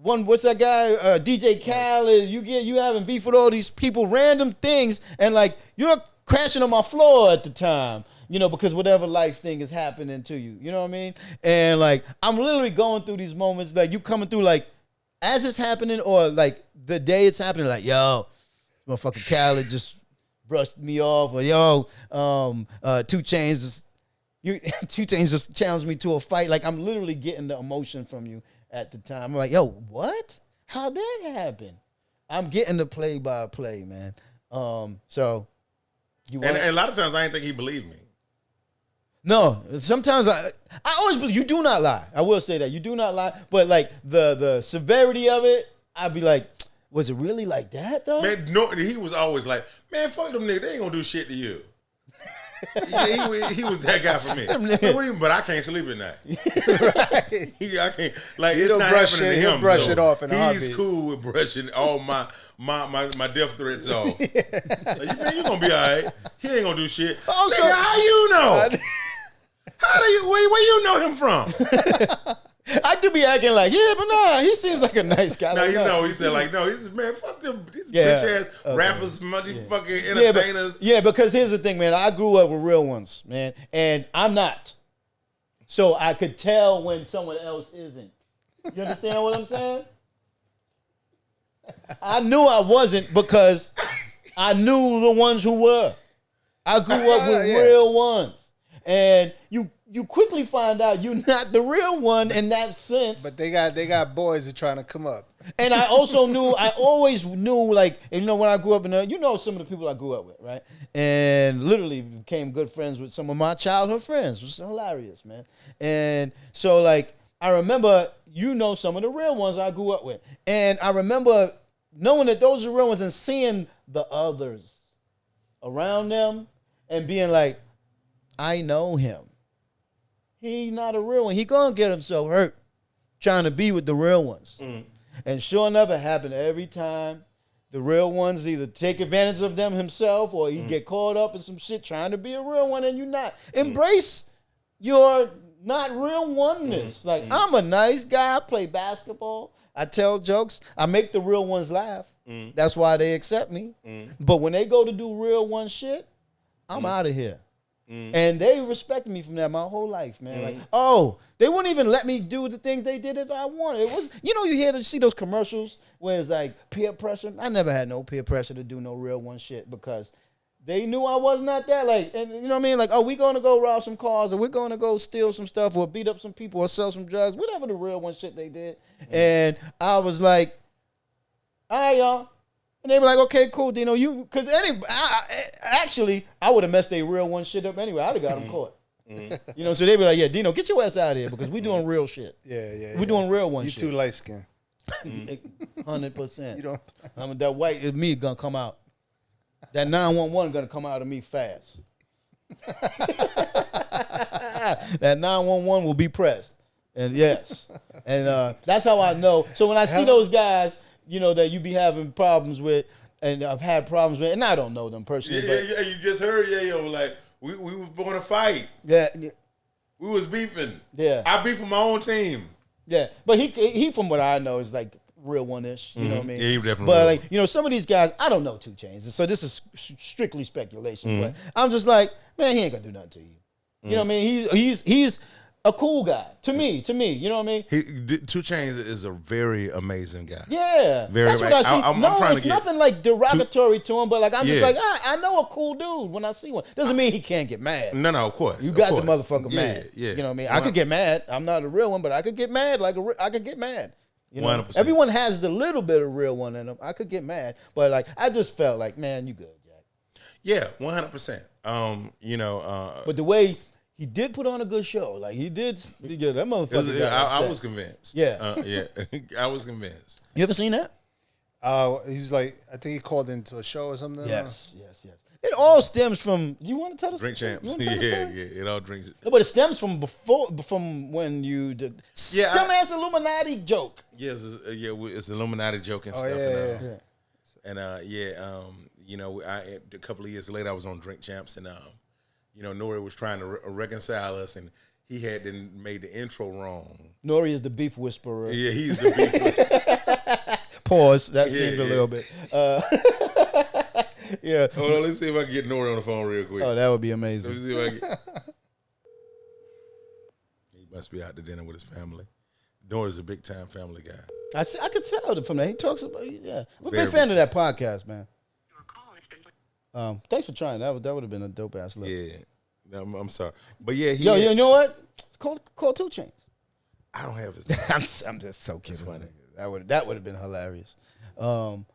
What's that guy? DJ Khaled. You having beef with all these people, random things, and like you're crashing on my floor at the time. You know, because whatever life thing is happening to you. You know what I mean? And like I'm literally going through these moments, like you coming through, like as it's happening, or like the day it's happening, like yo, motherfucking Khaled just brushed me off, or yo, 2 Chainz just challenged me to a fight. Like I'm literally getting the emotion from you at the time. I'm like, yo, what? How'd that happen? I'm getting the play by play, man. So you and want a lot of times I didn't think he believed me. no, sometimes I always believe you do not lie. I will say that you do not lie, but like the severity of it, I'd be like, was it really like that though? Man, no, he was always like, man, fuck them niggas. They ain't gonna do shit to you. Yeah, he was that guy for me. Like, what do you, but I can't sleep at night. I can't. Like You it's don't not brush happening it, to he'll him. brush so it off in a he's heartbeat. cool with brushing all my death threats off. Like, man, you gonna be all right. He ain't gonna do shit. Also- Nigga, how you know? How do you? Where you know him from? I do be acting like, yeah, but nah, he seems like a nice guy. No, Like, you nah. know, he said like, no, he said, man, fuck them, these Yeah. bitch ass Okay. rappers, motherfucking Yeah, but- entertainers. yeah, because here's the thing, man. I grew up with real ones, man, and I'm not. So I could tell when someone else isn't. You understand what I'm saying? I knew I wasn't because I knew the ones who were. I grew up with Yeah. real ones. And you quickly find out you're not the real one in that sense. But they got boys that trying to come up. And I always knew, like, you know, when I grew up you know, some of the people I grew up with, right? And literally became good friends with some of my childhood friends. It was hilarious, man. And so, like, I remember, you know, some of the real ones I grew up with. And I remember knowing that those are real ones and seeing the others around them and being like, I know him. He's not a real one. He gonna get himself hurt trying to be with the real ones. And sure enough, it happened every time. The real ones either take advantage of them himself or he get caught up in some shit trying to be a real one and you're not. Embrace your not real oneness. Like, I'm a nice guy. I play basketball. I tell jokes. I make the real ones laugh. That's why they accept me. But when they go to do real one shit, I'm out of here. And they respected me from that my whole life, man. Like, oh, they wouldn't even let me do the things they did if I wanted. It was, you see those commercials where it's like peer pressure. I never had no peer pressure to do no real one shit because they knew I was not that. Like, and you know what I mean? Like, oh, we gonna go rob some cars or we're gonna go steal some stuff or beat up some people or sell some drugs, whatever the real one shit they did. And I was like, all right, y'all. And they were like, okay, cool, Dino. Because actually, I would have messed their real one shit up anyway. I'd have got them caught. So they'd be like, yeah, Dino, get your ass out of here because we doing real shit. Yeah. We doing real one You shit. too light skinned. 100%. You don't. That white is me gonna come out. That 911 gonna come out of me fast. That 911 will be pressed. And yes. And that's how I know. So when I see those guys, that you be having problems with, and I've had problems with, and I don't know them personally. Yeah, you just heard, like, we was going to fight. Yeah. We was beefing. Yeah. I beef with my own team. Yeah. But he from what I know, is like real one-ish. You know what I mean? Yeah, he definitely But real. like, some of these guys, I don't know 2 Chainz. So this is strictly speculation. But I'm just like, man, he ain't gonna do nothing to you. You know what I mean? He's a cool guy to me. You know what I mean? 2 Chainz is a very amazing guy. Yeah, Very that's what I see. I'm trying to it's get nothing like derogatory to him, but like I'm just Yeah. like, I know a cool dude when I see one. Doesn't mean he can't get mad. No, of course. You of got the course. motherfucker mad. Yeah. You know what I mean? I could get mad. I'm not a real one, but I could get mad. I could get mad. 100%. Everyone has the little bit of real one in them. I could get mad, but like I just felt like, man, you good, Jack. Yeah, 100%. But the way he did put on a good show, like he did, that motherfucker. got I upset. was convinced. Yeah. Yeah. I was convinced. You ever seen that? He's like, I think he called into a show or something. Yes. It all stems from. You want to tell us? Drink champs. You wanna tell the Yeah. story? It all drinks. No, but it stems from from when you did. Yeah, Dumbass Illuminati joke. Yeah, it's an Illuminati joke and Oh, stuff. yeah. And a couple of years later, I was on Drink Champs, and Nori was trying to reconcile us, and he had then made the intro wrong. Nori is the beef whisperer. Yeah, he's the big whisperer. Pause. That Yeah, seemed a yeah. little bit. Yeah. Hold on, let's see if I can get Nori on the phone real quick. Oh, that would be Let me amazing. see if I can. He must be out to dinner with his family. Nori's a big time family guy. I could tell from that. He talks about. Yeah, I'm a Very big fan of that podcast, man. Thanks for trying. That would have been a dope ass look. Yeah, no, I'm sorry, but yeah, he. Yo, you know what? Call 2 Chainz. I don't have his. I'm just so kidding. Funny. That would have been hilarious. So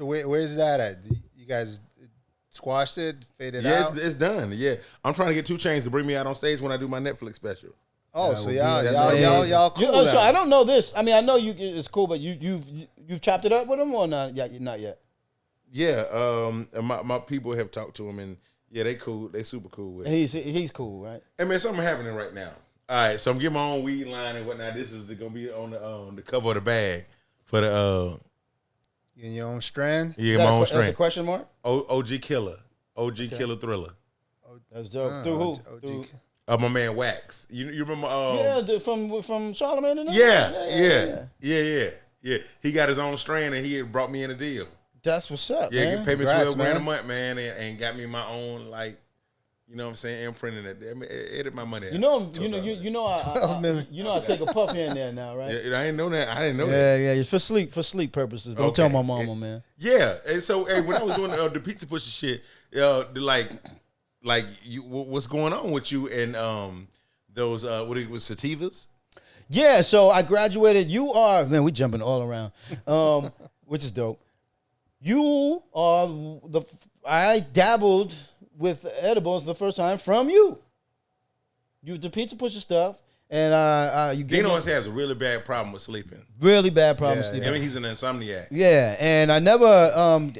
where's that at? You guys squashed it, faded Yeah, out? it's done. Yeah, I'm trying to get 2 Chainz to bring me out on stage when I do my Netflix special. Oh, so y'all amazing. cool. So now. I don't know this. I mean, I know it's cool, but you've chopped it up with him or not? Yeah, not yet. Yeah, my people have talked to him, and yeah, they cool. They super cool with And it. he's cool, right? Hey man, something happening right now. All right, so I'm getting my own weed line and whatnot. This is gonna be on the cover of the bag for the In your own strand. yeah, Is my that own that's a strand. question mark? OG Killer, Killer Thriller. That's dope. Ah, Through who? OG. Through, My man Wax. You remember? from Charlamagne and them? Yeah. He got his own strand and he had brought me in a deal. That's what's up, Yeah, man. paid me Congrats, $12 grand a man. month, man, and got me my own you know what I'm saying, imprinting it. I mean, edit my money out. You know, I take a puff here and there now, right? Yeah, I didn't know that. I didn't know that. Yeah. It's for sleep purposes. Don't tell my mama, man. Yeah, and so when I was doing the pizza pusher shit, what's going on with you and those sativas? Yeah, so I graduated. You are, man, we jumping all around, which is dope. You are I dabbled with edibles the first time from you. You the pizza pusher stuff, And you get Dino has a really bad problem with sleeping. really bad problem Yeah, sleeping. I mean, he's an insomniac. Yeah, and I never.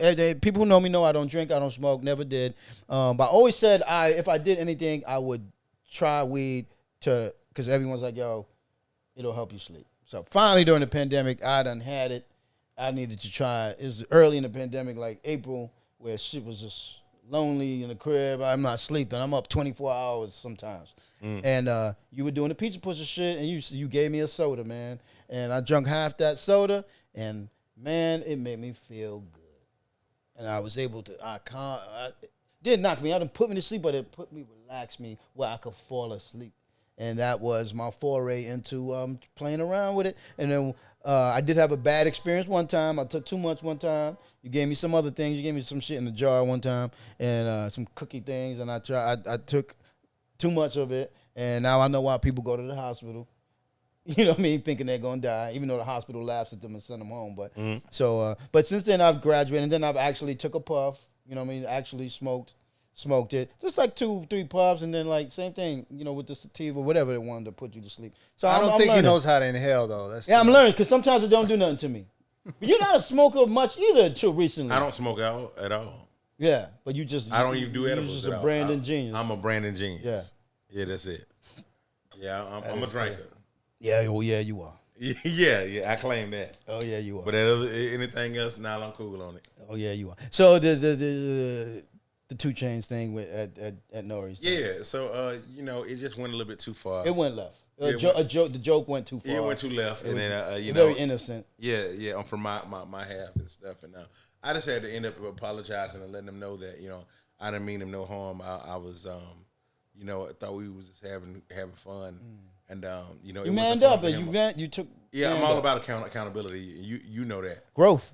People who know me know I don't drink, I don't smoke, never did. But I always said if I did anything, I would try weed because everyone's like, yo, it'll help you sleep. So finally during the pandemic, I done had it. I needed to try it. It was early in the pandemic, like April, where shit was just lonely in the crib. I'm not sleeping. I'm up 24 hours sometimes. And you were doing the pizza pusher shit, and you gave me a soda, man. And I drank half that soda, and man, it made me feel good. And I was able to, it didn't knock me out and put me to sleep, but it relaxed me where I could fall asleep. And that was my foray into playing around with it. And then I did have a bad experience one time. I took too much one time. You gave me some other things. You gave me some shit in the jar one time and some cookie things. And I took too much of it. And now I know why people go to the hospital. You know what I mean? Thinking they're going to die, even though the hospital laughs at them and send them home. But but since then I've graduated, and then I've actually took a puff. You know what I mean? Actually smoked it. Just like 2-3 puffs, and then like same thing, you know, with the sativa, whatever they wanted to put you to sleep. So I don't think learning. he knows how to inhale though. I'm learning because sometimes it don't do nothing to me. But you're not a smoker much either until recently. I don't smoke out at all. Yeah, but you just I don't even do you're edibles just at a all. Brandon genius. I'm a Brandon genius. Yeah. Yeah, that's it. Yeah, I'm a drinker. Yeah, oh yeah, you are. Yeah, I claim that. Oh yeah, you are. But anything else, nah, I'm cool on it. Oh yeah, you are. So the 2 Chainz thing with at Nori's. Yeah, so you know, it just went a little bit too far. It went left. It The joke went too far. Yeah, it went too left, and then you very know, innocent. Yeah, from my half and stuff, and I just had to end up apologizing and letting them know that, you know, I didn't mean them no harm. I was you know, I thought we was just having fun, and you know, You manned up, and you took. Yeah, I'm all about accountability. You know that. Growth.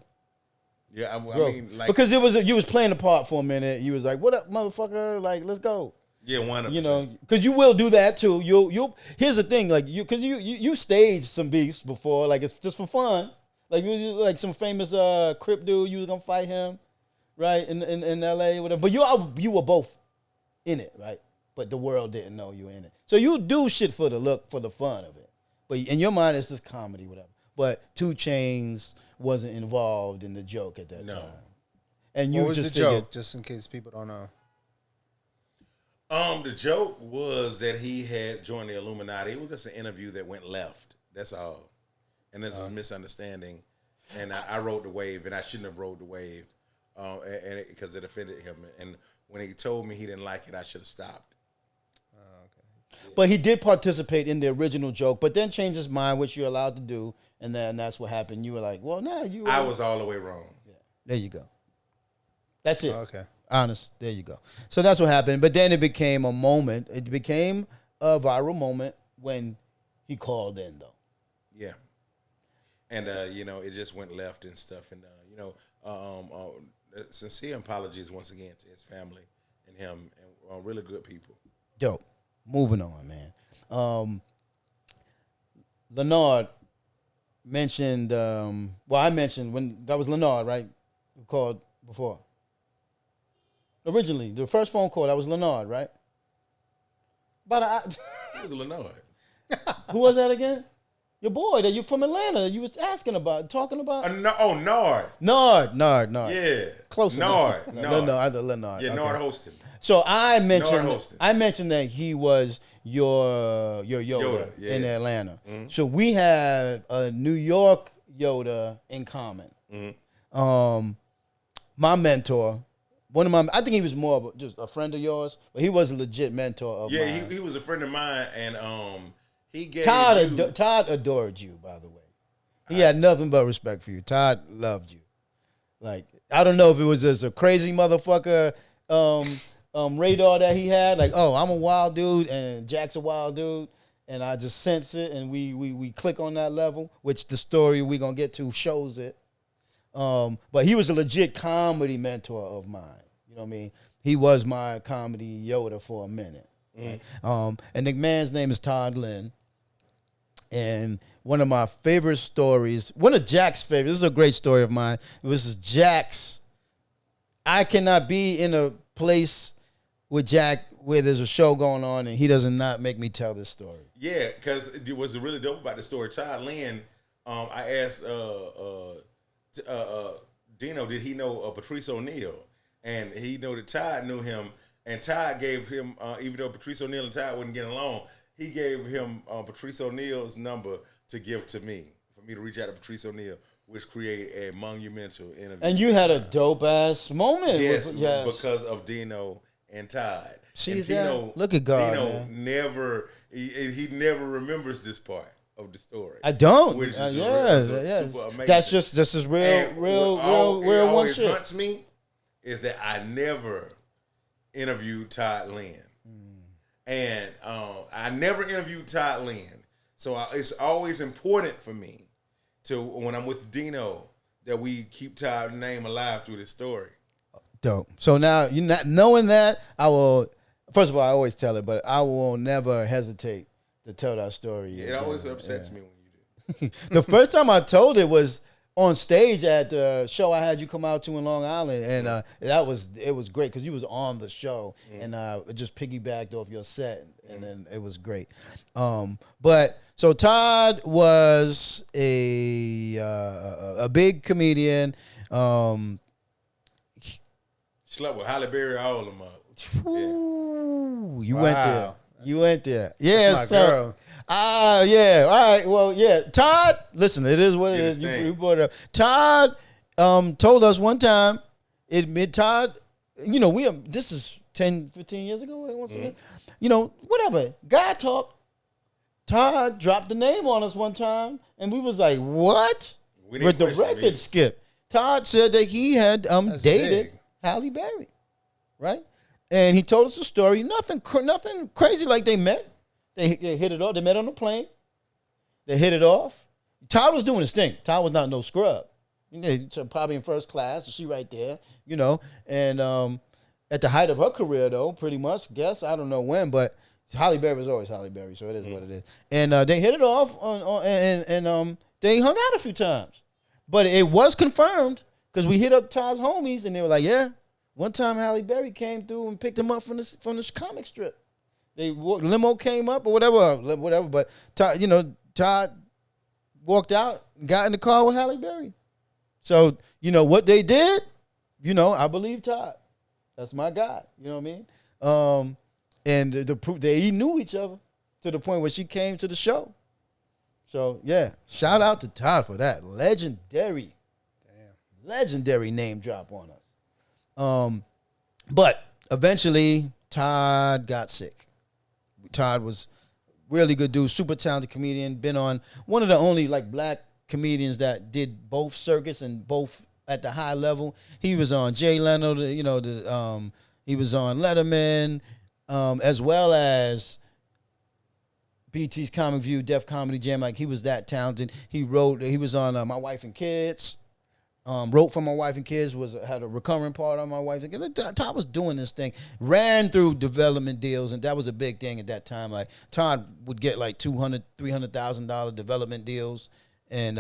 Yeah, I Growth. mean, like, because you was playing the part for a minute. You was like, "What up, motherfucker? Like, let's go." yeah, 100%. You know, because you will do that too. You'll. Here's the thing, like because you staged some beefs before, like it's just for fun. Like you was just, like some famous Crip dude, you was gonna fight him, right in L.A. whatever. But you were both in it, right? But the world didn't know you were in it. So you do shit for the look, for the fun of it. But in your mind, it's just comedy, whatever. But 2 Chainz wasn't involved in the joke at that time. And you what was just the figured, joke? Just in case people don't know. The joke was that he had joined the Illuminati. It was just an interview that went left. That's all. And this was a misunderstanding. And I rode the wave, and I shouldn't have rode the wave, and because it offended him. And when he told me he didn't like it, I should have stopped. But he did participate in the original joke, but then changed his mind, which you're allowed to do, and that's what happened. You were like, well, no, you were. I was all the way wrong. Yeah. There you go. That's it. Okay. Honest. There you go. So that's what happened. But then it became a moment. It became a viral moment when he called in, though. Yeah. And, you know, it just went left and stuff. And, you know, sincere apologies once again to his family and him, and really good people. Dope. Moving on, man. Leonard mentioned, I mentioned when that was Leonard, right? Who called before. Originally, the first phone call, that was Leonard, right? But It was Leonard. who was that again? Your boy that you from Atlanta that you was asking about, talking about? Nard. Nard. Yeah. Close enough. Nard. Leonard. Yeah, Okay. Nard hosted. So I hosted. mentioned that he was your Yoda, yeah. in Atlanta. Mm-hmm. So we have a New York Yoda in common. Mm-hmm. My mentor, I think he was more of just a friend of yours, but he was a legit mentor of mine. Yeah, he was a friend of mine, and he gave Todd adored you, by the way. He had nothing but respect for you. Todd loved you. Like, I don't know if it was just a crazy motherfucker radar that he had, like, oh, I'm a wild dude and Jack's a wild dude, and I just sense it, and we click on that level, which the story we're gonna get to shows it. But he was a legit comedy mentor of mine. You know what I mean? He was my comedy Yoda for a minute. Right? And the man's name is Todd Lynn. And one of my favorite stories, one of Jack's favorites, this is a great story of mine. This is Jack's. I cannot be in a place with Jack where there's a show going on and he doesn't not make me tell this story. Yeah, because it was really dope about the story. Todd Lynn, I asked Dino, did he know Patrice O'Neal? And he know that Todd knew him, and Todd gave him, even though Patrice O'Neal and Todd wouldn't get along, he gave him Patrice O'Neal's number to give to me, for me to reach out to Patrice O'Neal, which created a monumental interview. And you had a dope ass moment. Yes, Yes. because of Dino and Todd. See and that? Look at God, Dino man. never, he never remembers this part of the story. I don't. Which is yes. super amazing. That's just this is real, And real what one always shit. haunts me is that I never interviewed Todd Lynn. And I never interviewed Todd Lynn. So it's always important for me to, when I'm with Dino, that we keep Todd's name alive through this story. Dope. So now you not knowing that, I will. First of all, I always tell it, but I will never hesitate to tell that story. It always upsets me when you do. The first time I told it was on stage at the show I had you come out to in Long Island, and it was great because you was on the show, and it just piggybacked off your set, and then it was great. But so Todd was a big comedian. Slept with Halle Berry, all of them up. Ooh, you Wow. went there. You went there. Yeah, my so girl. yeah. All right. Well, yeah. Todd, listen, it is what it Did is. his You thing. brought it up. Todd told us one time, Todd, you know, this is 10, 15 years ago. Once again. You know, whatever. Guy talk. Todd dropped the name on us one time, and we was like, what? We didn't With the question record me. skip. Todd said that he had That's dated big. Halle Berry, right? And he told us a story. Nothing crazy. Like they met. They hit it off. They met on the plane. They hit it off. Todd was doing his thing. Todd was not no scrub. So probably in first class. She right there, you know. And at the height of her career, though, pretty much. Guess I don't know when, but Halle Berry was always Halle Berry, so it is what it is. And they hit it off, and they hung out a few times. But it was confirmed because we hit up Todd's homies, and they were like, "Yeah, one time Halle Berry came through and picked him up from this comic strip. Limo came up or whatever. But Todd walked out, and got in the car with Halle Berry. So what they did. I believe Todd. That's my guy. You know what I mean? And the proof they knew each other to the point where she came to the show. So yeah, shout out to Todd for that legendary name drop on us. But eventually Todd got sick. Todd was really good dude, super talented comedian. Been on one of the only black comedians that did both circuits and both at the high level. He was on Jay Leno, he was on Letterman, as well as BT's Comic View, Def Comedy Jam. He was that talented. He was on My Wife and Kids. Wrote for My Wife and Kids, had a recurring part on My Wife and Kids. Todd was doing this thing, ran through development deals, and that was a big thing at that time. Todd would get $200,000, $300,000 development deals. And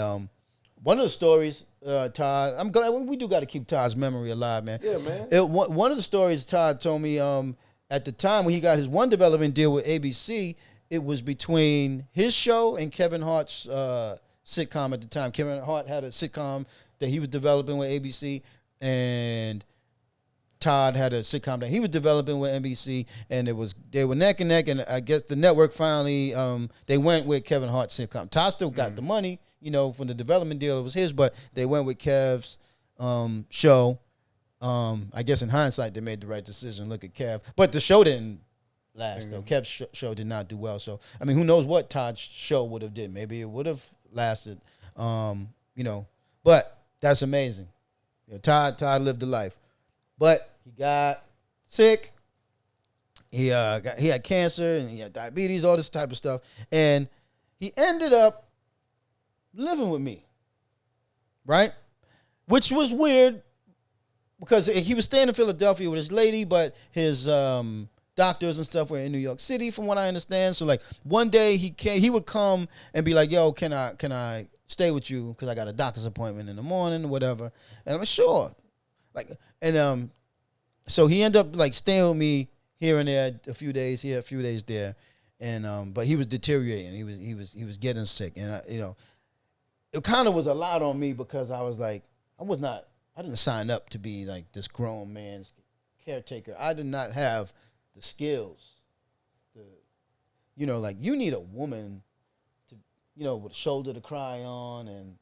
one of the stories, Todd, I'm glad we do got to keep Todd's memory alive, man. Yeah, man. One of the stories Todd told me at the time when he got his one development deal with ABC, it was between his show and Kevin Hart's sitcom at the time. Kevin Hart had a sitcom that he was developing with ABC, and Todd had a sitcom that he was developing with NBC, and they were neck and neck, and I guess the network finally they went with Kevin Hart's sitcom. Todd still got the money, from the development deal. It was his, but they went with Kev's show. I guess in hindsight they made the right decision. Look at Kev, but the show didn't last though. Kev's show did not do well. So I mean, who knows what Todd's show would have did? Maybe it would have lasted. But that's amazing. Todd lived a life, but he got sick. He had cancer and he had diabetes, all this type of stuff, and he ended up living with me, right? Which was weird because he was staying in Philadelphia with his lady, but his doctors and stuff were in New York City, from what I understand. So one day he would come and be like, "Yo, can I stay with you because I got a doctor's appointment in the morning or whatever?" And I'm like, "Sure." So he ended up staying with me. here and there, a few days here, a few days there, and but he was deteriorating. He was getting sick, and it kind of was a lot on me because I was like, I didn't sign up to be like this grown man's caretaker. I did not have the skills. Like you need a woman to, with a shoulder to cry on and,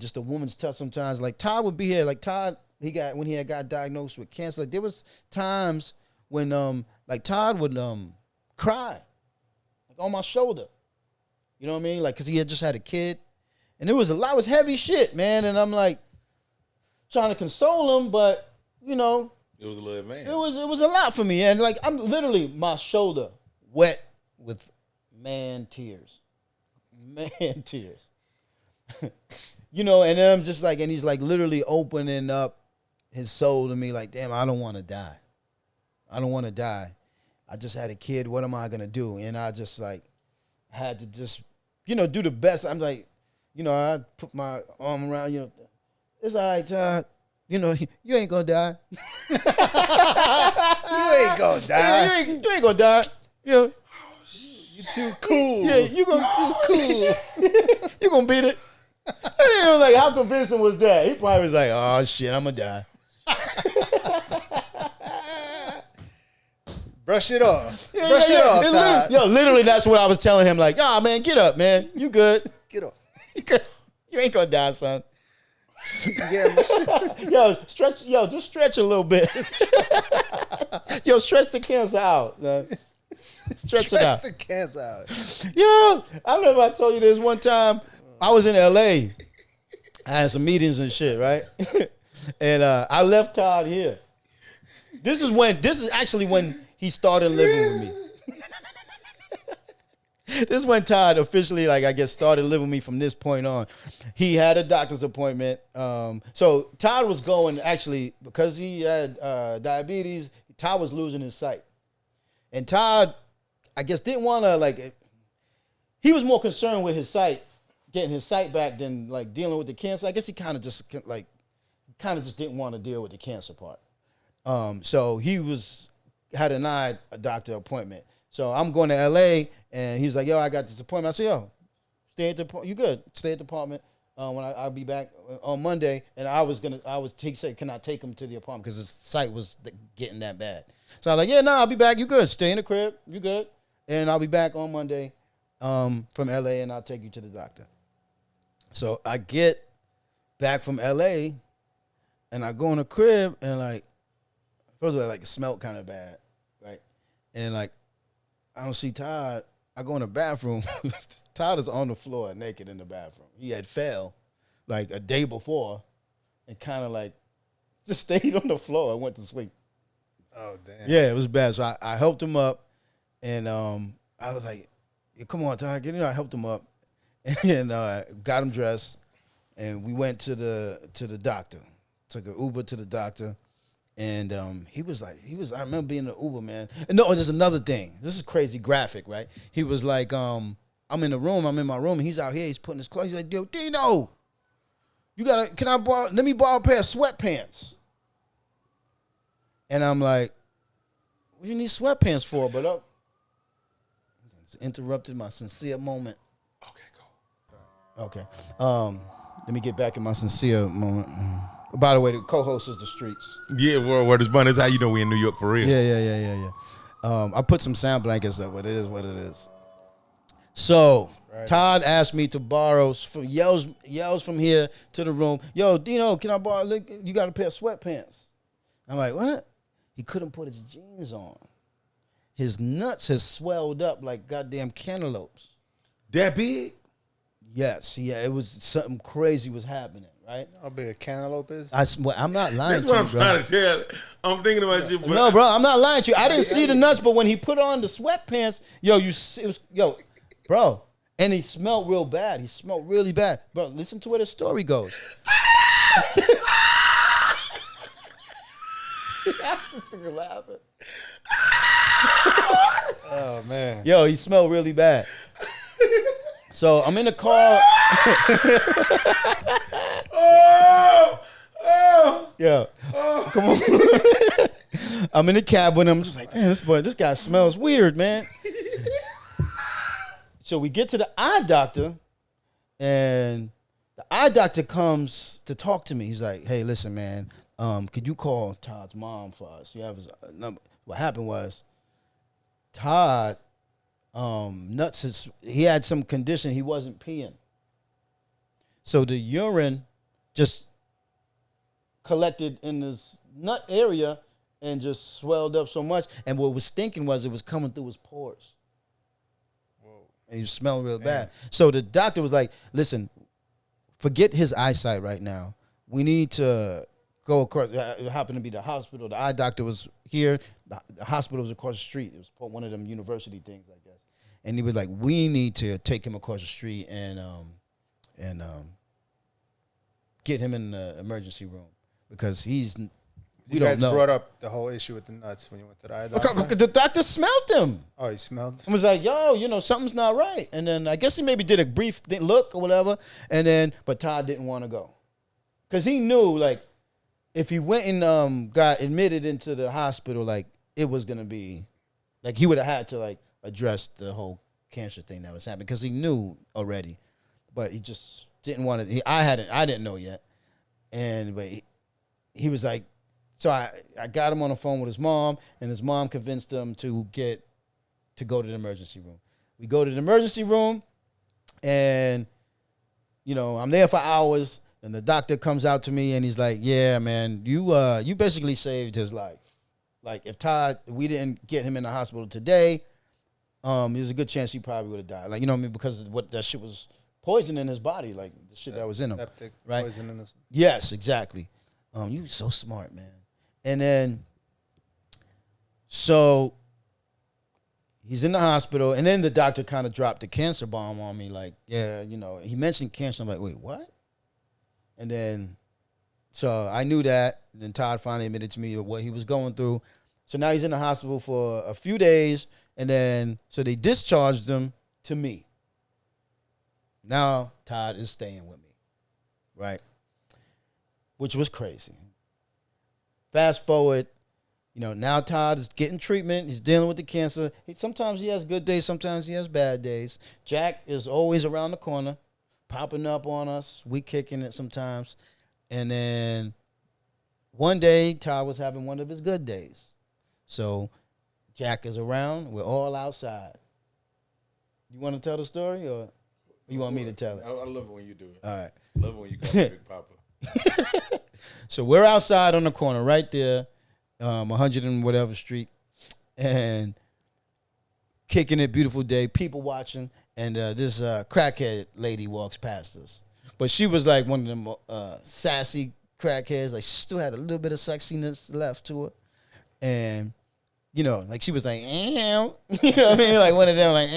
just a woman's touch sometimes. Like Todd would be here. Like Todd, when he got diagnosed with cancer, like there was times when like Todd would cry like on my shoulder. You know what I mean? Like, cause he had just had a kid. And it was heavy shit, man. And I'm like trying to console him, but it was a little advanced. It was a lot for me. And like I'm literally my shoulder wet with man tears. Man tears. And then I'm just like, and he's like literally opening up his soul to me, like, damn, I don't want to die. I don't want to die. I just had a kid. What am I gonna do? And I just like had to just, do the best. I'm like, I put my arm around, it's all right, Todd. You ain't gonna die. You ain't gonna die. You ain't gonna die. You too cool. Yeah, you gonna too cool. You gonna beat it. Like how convincing was that? He probably was like, oh shit, I'm gonna die. Brush it off. Brush it off, Todd. Literally that's what I was telling him. Like, man, get up, man. You good. Get up. You good. You ain't gonna die, son. Yeah, stretch. Just stretch a little bit. Stretch the cancer out. Stretch it out. Stretch the cancer out. I remember I told you this one time. I was in LA. I had some meetings and shit, right? And I left Todd here. This is actually when he started living with me. This is when Todd officially, like, I guess, started living with me from this point on. He had a doctor's appointment. So Todd was going, actually, because he had diabetes, Todd was losing his sight. And Todd, I guess, didn't want to, like, he was more concerned with his sight, getting his sight back than, like, dealing with the cancer. I guess he kind of just didn't want to deal with the cancer part. So he had a doctor appointment. So I'm going to LA, and he's like, I got this appointment. I said, stay at the apartment. You good? Stay at the apartment. When I'll be back on Monday. And he said, can I take him to the apartment? Because his sight was getting that bad. So I was like, I'll be back. You good? Stay in the crib. You good? And I'll be back on Monday from LA, and I'll take you to the doctor. So I get back from LA, and I go in the crib, and like, first of all, like, it smelled kind of bad, right? And like, I don't see Todd. I go in the bathroom. Todd is on the floor naked in the bathroom. He had fell like a day before and kind of like just stayed on the floor and went to sleep. Oh, damn. Yeah, it was bad. So I helped him up, and I was like, come on, Todd, get in. I helped him up and got him dressed, and we went to the doctor. Took an Uber to the doctor. And I remember being in the Uber, man. And no, there's another thing. This is crazy graphic, right? He was like, I'm in my room, and he's out here, he's putting his clothes. He's like, yo, Dino, let me borrow a pair of sweatpants. And I'm like, what do you need sweatpants for, brother? Interrupted my sincere moment. Okay. Let me get back in my sincere moment. By the way, the co-host is The Streets. Yeah, word is bun. That's how you know we in New York for real. Yeah. I put some sound blankets up, but it is what it is. So Todd asked me to borrow yells from here to the room. Yo, Dino, can I borrow? You got a pair of sweatpants? I'm like, what? He couldn't put his jeans on. His nuts has swelled up like goddamn cantaloupes. That big? Yes. Yeah, it was something crazy was happening. Right? How big a cantaloupe is? I'm not lying That's to you, what I'm trying to tell. I'm thinking about you, but no, bro, I'm not lying to you. I didn't see the nuts, but when he put on the sweatpants, bro, and he smelled real bad. He smelled really bad. Bro, listen to where the story goes. Laughing. Oh, man. Yo, he smelled really bad. So I'm in the car. Oh! Yeah. Come on. I'm in the cab with him. I'm just like, damn, this guy smells weird, man. So we get to the eye doctor, and the eye doctor comes to talk to me. He's like, hey, listen, man, could you call Todd's mom for us? You have his number. What happened was Todd, he had some condition. He wasn't peeing. So the urine just collected in this nut area and just swelled up so much. And what was stinking was it was coming through his pores. Whoa. And he smelled real bad. So the doctor was like, listen, forget his eyesight right now. We need to go across. It happened to be the hospital. The eye doctor was here. The hospital was across the street. It was one of them university things, I guess. And he was like, we need to take him across the street and get him in the emergency room because we You don't guys know. brought up the whole issue with the nuts when you went to the eye doctor. The doctor smelled him. Oh, he smelled. And was like, yo, something's not right. And then I guess he maybe did a brief look or whatever. And then, but Todd didn't want to go. Because he knew, like, if he went and got admitted into the hospital, like, it was going to be, like, he would have had to, like, address the whole cancer thing that was happening. Because he knew already. But he just didn't want to. I didn't know yet. But he was like, so I got him on the phone with his mom, and his mom convinced him to go to the emergency room. We go to the emergency room, and, I'm there for hours, and the doctor comes out to me, and he's like, yeah, man, you basically saved his life. Like, if we didn't get him in the hospital today, there's a good chance he probably would have died. Like, you know what I mean? Because what that shit was poison in his body, like the shit that was in him. Septic right? poison in his. Yes, exactly. You so smart, man. And then, so he's in the hospital, and then the doctor kind of dropped the cancer bomb on me, like, yeah, he mentioned cancer. I'm like, wait, what? And then, so I knew that. And then Todd finally admitted to me what he was going through. So now he's in the hospital for a few days, and then, so they discharged him to me. Now Todd is staying with me, right? Which was crazy. Fast forward, now Todd is getting treatment. He's dealing with the cancer. Sometimes he has good days. Sometimes he has bad days. Jack is always around the corner, popping up on us. We kicking it sometimes. And then one day, Todd was having one of his good days. So Jack is around. We're all outside. You want to tell the story, or you want me to tell it? I love it when you do it. All right. I love it when you call me Big Papa. So we're outside on the corner right there, 100 and whatever street, and kicking it, beautiful day, people watching, and this crackhead lady walks past us. But she was like one of them sassy crackheads, like she still had a little bit of sexiness left to her. And, like she was like, you know what I mean? Like one of them, like,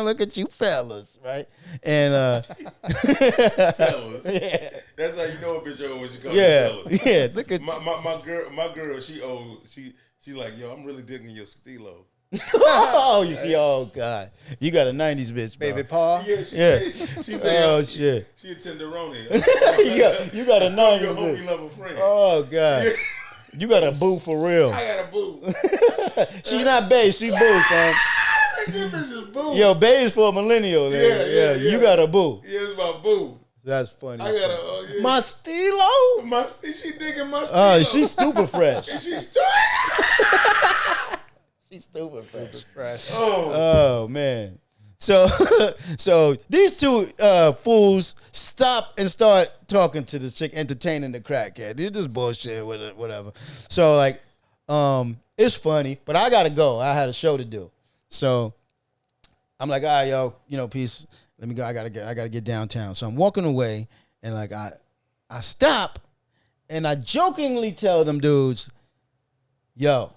look at you fellas, right? And Fellas. yeah. That's how you know a bitch old when she calls Yeah, you fellas. yeah. Look at My girl, she old. She like, yo, I'm really digging your stilo. oh, you see, oh God, you got a '90s bitch, bro. Baby paw. Yeah, she Oh shit, she a tenderoni. you got a '90s Your homie bitch. level friend. Oh God, you got a boo for real. I got a boo. She's not bae, she boo, son. This bitch is boo. Yo, bae is for a millennial. Yeah. You got a boo. Yeah, it's my boo. That's funny. I got a yeah. My stilo. She digging my stilo. Oh, she's super fresh. And she's still. She's super fresh. Fresh. Oh man. So these two fools stop and start talking to the chick, entertaining the crackhead. They're just bullshit with it, whatever. So like, it's funny, but I gotta go. I had a show to do. So I'm like, all right, yo, peace. Let me go. I gotta get downtown. So I'm walking away, and like I stop, and I jokingly tell them dudes, yo,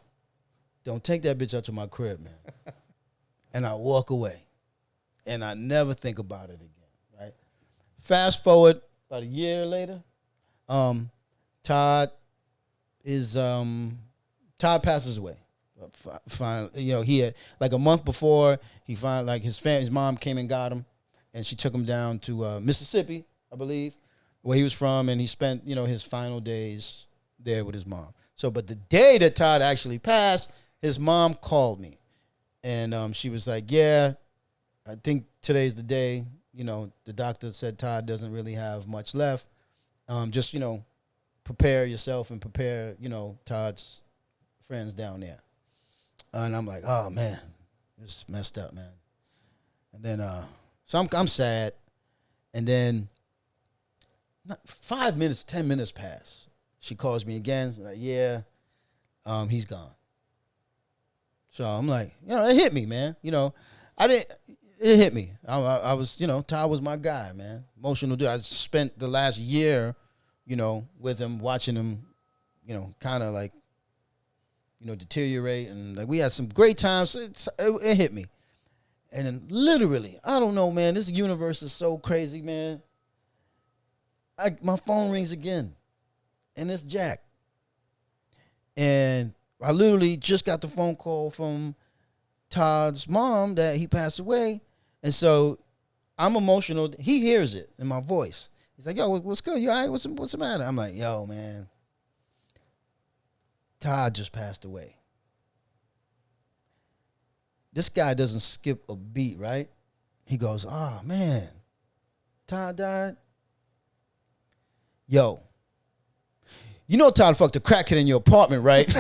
don't take that bitch out to my crib, man. And I walk away. And I never think about it again, right? Fast forward about a year later, Todd passes away. Finally, he had, like a month before, his mom came and got him, and she took him down to Mississippi, I believe, where he was from, and he spent, his final days, there with his mom. So, but the day that Todd actually passed, his mom called me. And she was like, yeah, I think today's the day. You know, the doctor said Todd doesn't really have much left. Just, you know, prepare yourself and prepare, you know, Todd's friends down there. And I'm like, oh, man, this is messed up, man. And then, so I'm sad. And then 5 minutes, 10 minutes pass. She calls me again. Like, yeah, he's gone. So I'm like, you know, it hit me, man. You know, it hit me. I was, you know, Todd was my guy, man. Emotional dude. I spent the last year, you know, with him, watching him, you know, kind of like, you know, deteriorate. And like we had some great times. It hit me. And then literally, I don't know, man, this universe is so crazy, man. My phone rings again. And it's Jack. And I literally just got the phone call from Todd's mom that he passed away. And so I'm emotional. He hears it in my voice. He's like, yo, what's good? You all right? What's the matter? I'm like, yo, man, Todd just passed away. This guy doesn't skip a beat, right? He goes, oh, man, Todd died? Yo, you know Todd fucked a crackhead in your apartment, right?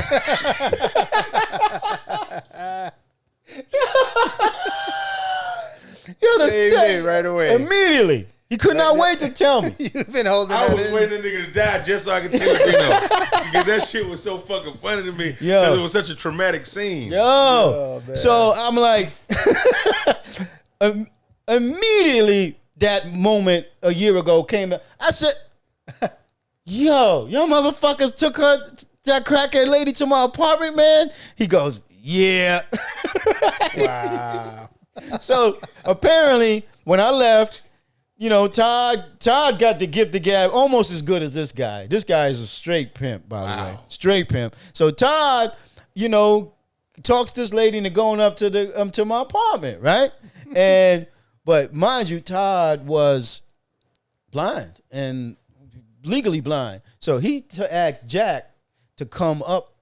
Yo, the Saved it right away. Immediately. He could not wait to tell me. You've been holding I that was in. waiting for the nigga to die just so I could tell Dino. Because that shit was so fucking funny to me. Yo. Because it was such a traumatic scene. Yo. Oh, man. So I'm like, immediately that moment a year ago came. I said, yo, motherfuckers took that crackhead lady to my apartment, man. He goes, yeah. Wow. So apparently when I left, you know, Todd got the gift of gab almost as good as this guy. This guy is a straight pimp, by the way. Straight pimp. So Todd, you know, talks this lady into going up to the to my apartment, right? But mind you, Todd was blind and legally blind. So he asked Jack to come up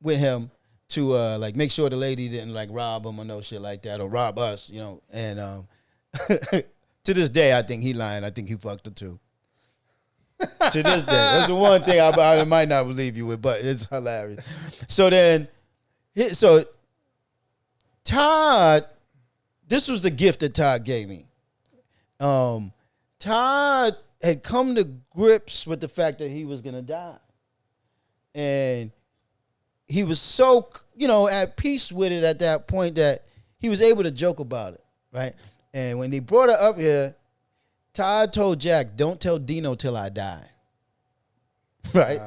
with him to like make sure the lady didn't like rob him or no shit like that or rob us, you know. And to this day, I think he lying. I think he fucked her too. To this day, that's the one thing I might not believe you with, but it's hilarious. So then, Todd, this was the gift that Todd gave me. Todd had come to grips with the fact that he was gonna die, and he was so, you know, at peace with it at that point that he was able to joke about it, right? And when they brought her up here, Todd told Jack, don't tell Dino till I die. Right?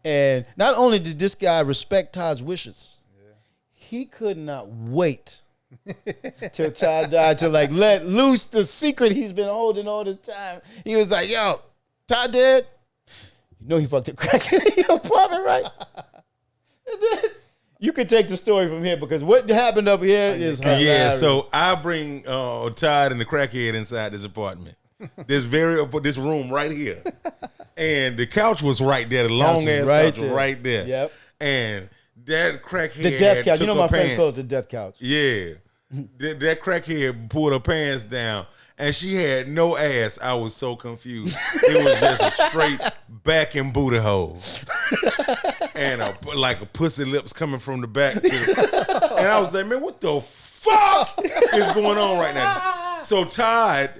And not only did this guy respect Todd's wishes, he could not wait till Todd died to like let loose the secret he's been holding all this time. He was like, yo, Todd dead? You know he fucked a crack in your apartment, right? And then you can take the story from here because what happened up here is hilarious. Yeah, so I bring Todd and the crackhead inside this apartment. This room right here. And the couch was right there. The long ass couch was right there. Yep. And that crackhead The death couch. took You know her my friends pants. call it the death couch. Yeah. That crackhead pulled her pants down and she had no ass. I was so confused. It was just a straight back and booty hole. And like a pussy lips coming from the back. And I was like, man, what the fuck is going on right now? So Todd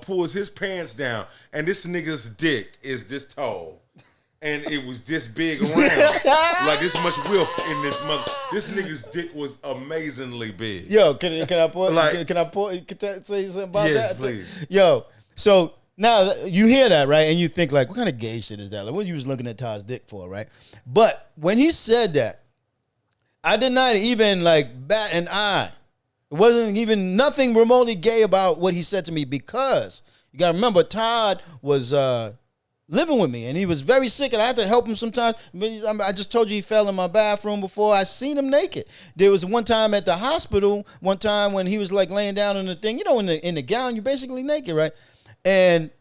pulls his pants down and this nigga's dick is this tall. And it was this big around. Like this much width in this mother. This nigga's dick was amazingly big. Yo, can I pull? Like- can I say something about that? Yes, please. Yo, so now you hear that, right? And you think like, what kind of gay shit is that? Like, what you was looking at Todd's dick for, right? But when he said that, I did not even like bat an eye. It wasn't even nothing remotely gay about what he said to me because you got to remember Todd was living with me and he was very sick and I had to help him sometimes. I just told you he fell in my bathroom before. I seen him naked. There was one time at the hospital, one time when he was like laying down in the thing, you know, in the gown, you're basically naked, right? And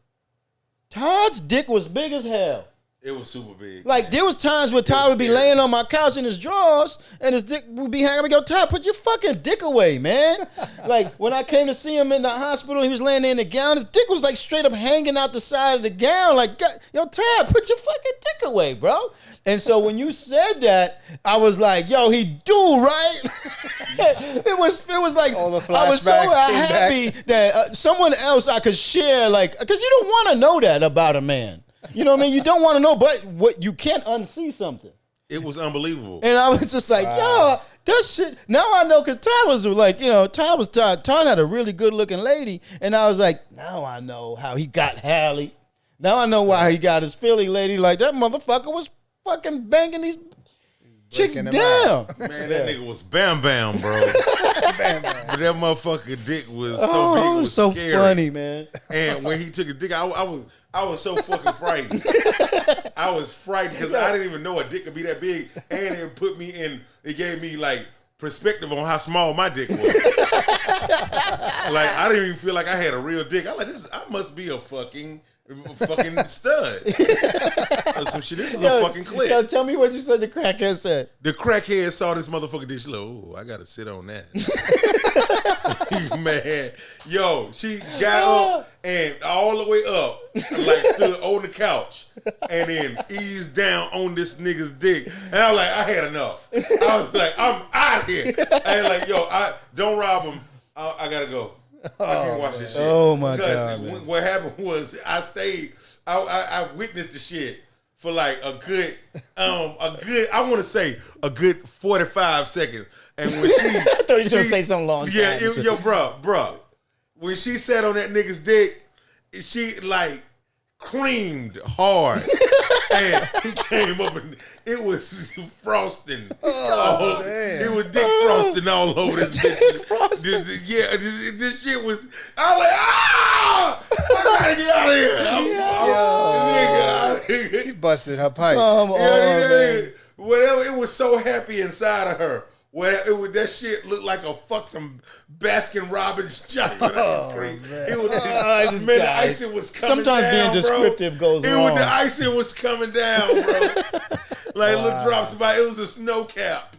Todd's dick was big as hell. It was super big. Like, there was times where Ty would be laying on my couch in his drawers, and his dick would be hanging. I'm like, yo, Ty, put your fucking dick away, man. Like, when I came to see him in the hospital, he was laying there in the gown. His dick was, like, straight up hanging out the side of the gown. Like, yo, Ty, put your fucking dick away, bro. And so when you said that, I was like, yo, he do, right? it was like, All the I was so flashbacks came happy that someone else I could share, like, because you don't want to know that about a man. You know what I mean? You don't want to know, but what you can't unsee something. It was unbelievable. And I was just like, yo, that shit. Now I know, because Todd was like, you know, Todd had a really good looking lady. And I was like, now I know how he got Hallie. Now I know why he got his Philly lady. Like, that motherfucker was fucking banging these chicks down. Man, that nigga was bam bam, bro. Bam, bam. But that motherfucker dick was so big, it was so scary. funny, man. And when he took his dick, I was so fucking frightened. I was frightened because I didn't even know a dick could be that big, and it gave me like perspective on how small my dick was. Like, I didn't even feel like I had a real dick. I like this. I must be a fucking stud. Or some shit. This is a fucking clip. Yo, tell me what you said the crackhead said. The crackhead saw this motherfucker dick. She like, oh, I gotta sit on that. Man, yo, she got up and all the way up, like stood on the couch, and then eased down on this nigga's dick. And I was like, I had enough. I was like, I'm out of here. I was like, yo, don't rob him. I gotta go. I can't watch this shit. Oh my because God. what happened was I witnessed the shit for like a good I want to say a good 45 seconds. And when she I thought you were gonna say something long. Yeah, yo, bruh. When she sat on that nigga's dick, she like creamed hard. And he came up and it was frosting. Oh, man. It was dick frosting all over this bitch. This shit was. I was like, I gotta get out of here. Nigga, he busted her pipe. Come on, man. Whatever. It was so happy inside of her. That shit looked like some Baskin Robbins chocolate ice cream. It was, man, the icing was coming Sometimes down, being descriptive bro. goes wrong. The icing was coming down, bro. Like little drops about. It was a snow cap.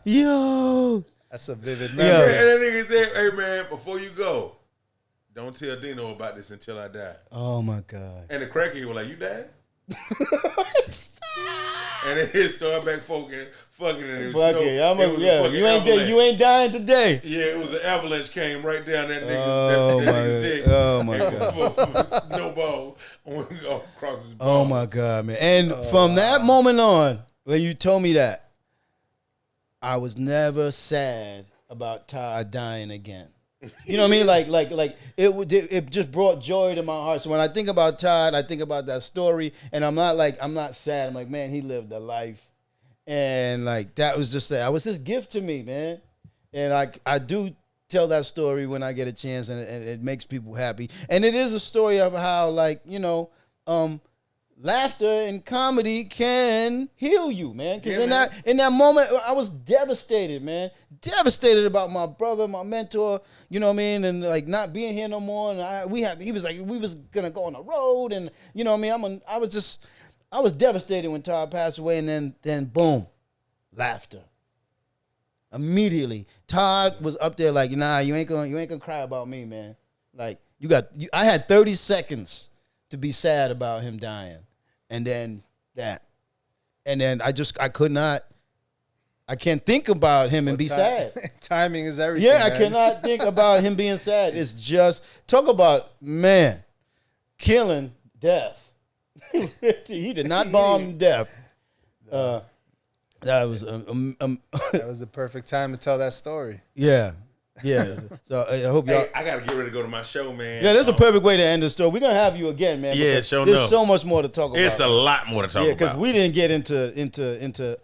Yo. That's a vivid And memory. that nigga said, "Hey man, before you go, don't tell Dino about this until I die." Oh my God. And the crackhead was like, "You died?" And then he started back fucking, and it was you ain't dead. You ain't dying today. Yeah, it was an avalanche came right down that nigga, Oh that my nigga's dick. Oh my God. Snowball across his balls. Oh my God, man. And from that moment on, when you told me that, I was never sad about Todd dying again. You know what I mean? Like it just brought joy to my heart. So when I think about Todd, I think about that story, and I'm not sad. I'm like, man, he lived a life, and like that was his gift to me, man. And I do tell that story when I get a chance, and it makes people happy. And it is a story of how, like, you know, laughter and comedy can heal you, man. Because in that moment, I was devastated, man. Devastated about my brother, my mentor. You know what I mean? And like not being here no more. And he was like, we was gonna go on the road, and you know what I mean? I was devastated when Todd passed away, and then boom, laughter. Immediately, Todd was up there like, nah, you ain't gonna cry about me, man. Like I had 30 seconds to be sad about him dying. And then that. And then I can't think about him and be sad. Timing is everything. Yeah, man. I cannot think about him being sad. It's just, talk about, man, killing death. He did not bomb death. That was, That was the perfect time to tell that story. yeah. Yeah. So I hope y'all. Hey, I gotta get ready to go to my show, man. Yeah, that's a perfect way to end the story. We're gonna have you again, man. Yeah, because sure There's enough. so much more to talk about. It's a lot more to talk Yeah, because about. we didn't get into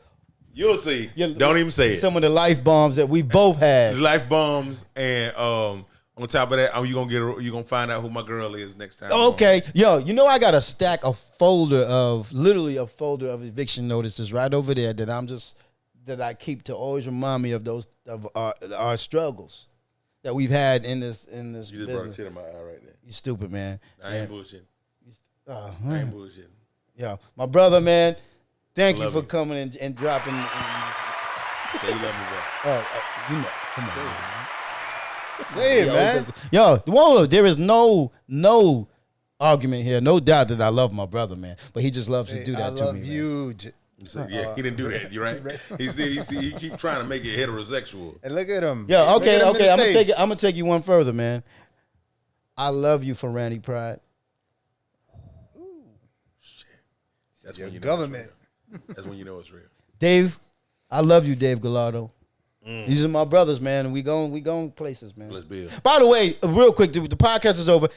You'll see. Don't even say it. some of the life bombs that we both had. Life bombs, and on top of that, you gonna find out who my girl is next time. Okay, yo, you know I got a folder of eviction notices right over there that I keep to always remind me of those of our struggles that we've had in this You just business. brought a tear to my eye right there. You stupid, man. I ain't bullshitting. Oh, I ain't man. bullshitting. Yo, my brother, man. Thank you Love for you. coming and dropping. Say you love me back. You know, come on. Say it, man. Yo, whoa, there is no argument here, no doubt that I love my brother, man. But he just loves to do that I to love me, man. you. You said, yeah, he didn't do that. You right? He keep trying to make it heterosexual. And look at him. Yeah, Look okay. at him in I'm the gonna take face. it. I'm gonna take you one further, man. I love you for Randy Pride. That's Your when you know government. It's real. That's when you know it's real. Dave, I love you, Dave Gallardo. These are my brothers, man. And we going places, man. Let's build. By the way, real quick, the podcast is over.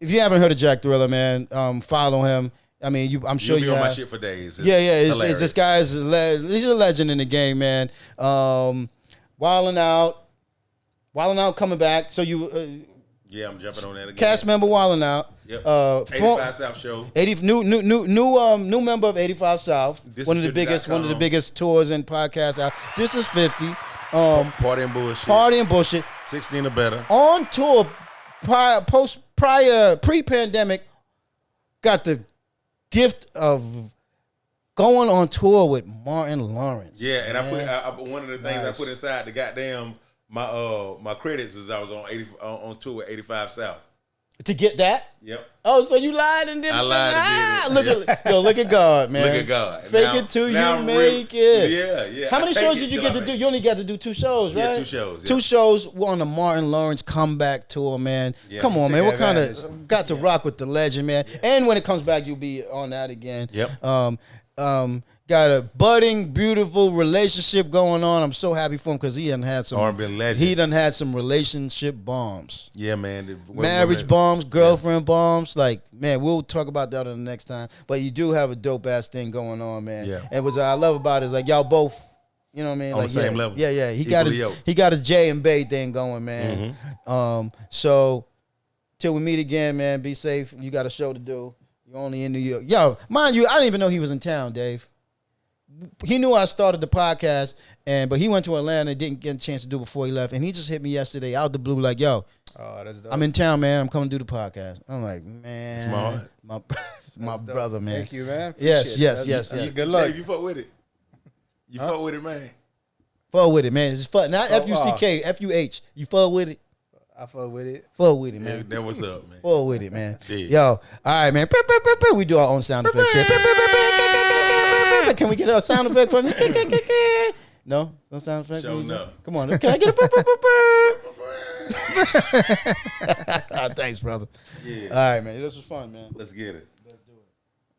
If you haven't heard of Jack Thriller, man, follow him. I mean, I'm sure You'll be you on my have. shit for days. Yeah. It's hilarious. this guy's he's a legend in the game, man. Wildin' Out coming back. So you Yeah, I'm jumping on that again. cast member Wildin' Out. Yep. Form- 85 South Show. 80 new member of 85 South. This one is of the 50.com. biggest tours and podcasts out. This is 50. Party and bullshit. Party and bullshit. 16 or better. On tour pre-pandemic, got the gift of going on tour with Martin Lawrence. Yeah, and I put one of the things Nice. I put inside the goddamn my credits is I was on tour with 85 South. To get that? Yep. Oh, so you lied and didn't. I lied and did it. Look at God, man. Look at God. Fake Now- it till now you I'm make real- it. Yeah. How I many take shows it did you till get I to do? make You only got to do 2 shows, right? Yeah, 2 shows. Yeah. 2 shows on the Martin Lawrence comeback tour, man. Yeah. Come on, man. Take What kind advantage. of got to rock with the legend, man? And when it comes back, you'll be on that again. Yep. Got a budding, beautiful relationship going on. I'm so happy for him because he done had some. R&B legend. He done had some relationship bombs. Yeah, man. Marriage bombs, girlfriend bombs. Like, man, we'll talk about that on the next time. But you do have a dope ass thing going on, man. Yeah. And what I love about it is like y'all both, you know what I mean? On Like the same yeah, level. Yeah. Equally yoked. He got his J and Bay thing going, man. So till we meet again, man. Be safe. You got a show to do. You're only in New York. Yo, mind you, I didn't even know he was in town, Dave. He knew I started the podcast, but he went to Atlanta and didn't get a chance to do it before he left. And he just hit me yesterday out the blue, like, yo, Oh, that's dope. I'm in town, man. I'm coming to do the podcast. I'm like, man, Smart. my That's dope. brother, man. Thank you, man. Yes, Appreciate yes, it. yes, That's yes. a good luck. Dave, you fuck with it. You fuck with it, man. Fuck with it, man. It's fun. Not Oh, F-U-C-K, F-U-H. You fuck with it? I fuck with it. Fuck with it, Yeah, man. that what's up, man. Fuck with it, man. Yeah. Yo, all right, man. We do our own sound effects here. Can we get a sound effect from you? No? No sound effect? Sure enough. Come on. Can I get a Thanks, brother. Yeah. All right, man. This was fun, man. Let's get it.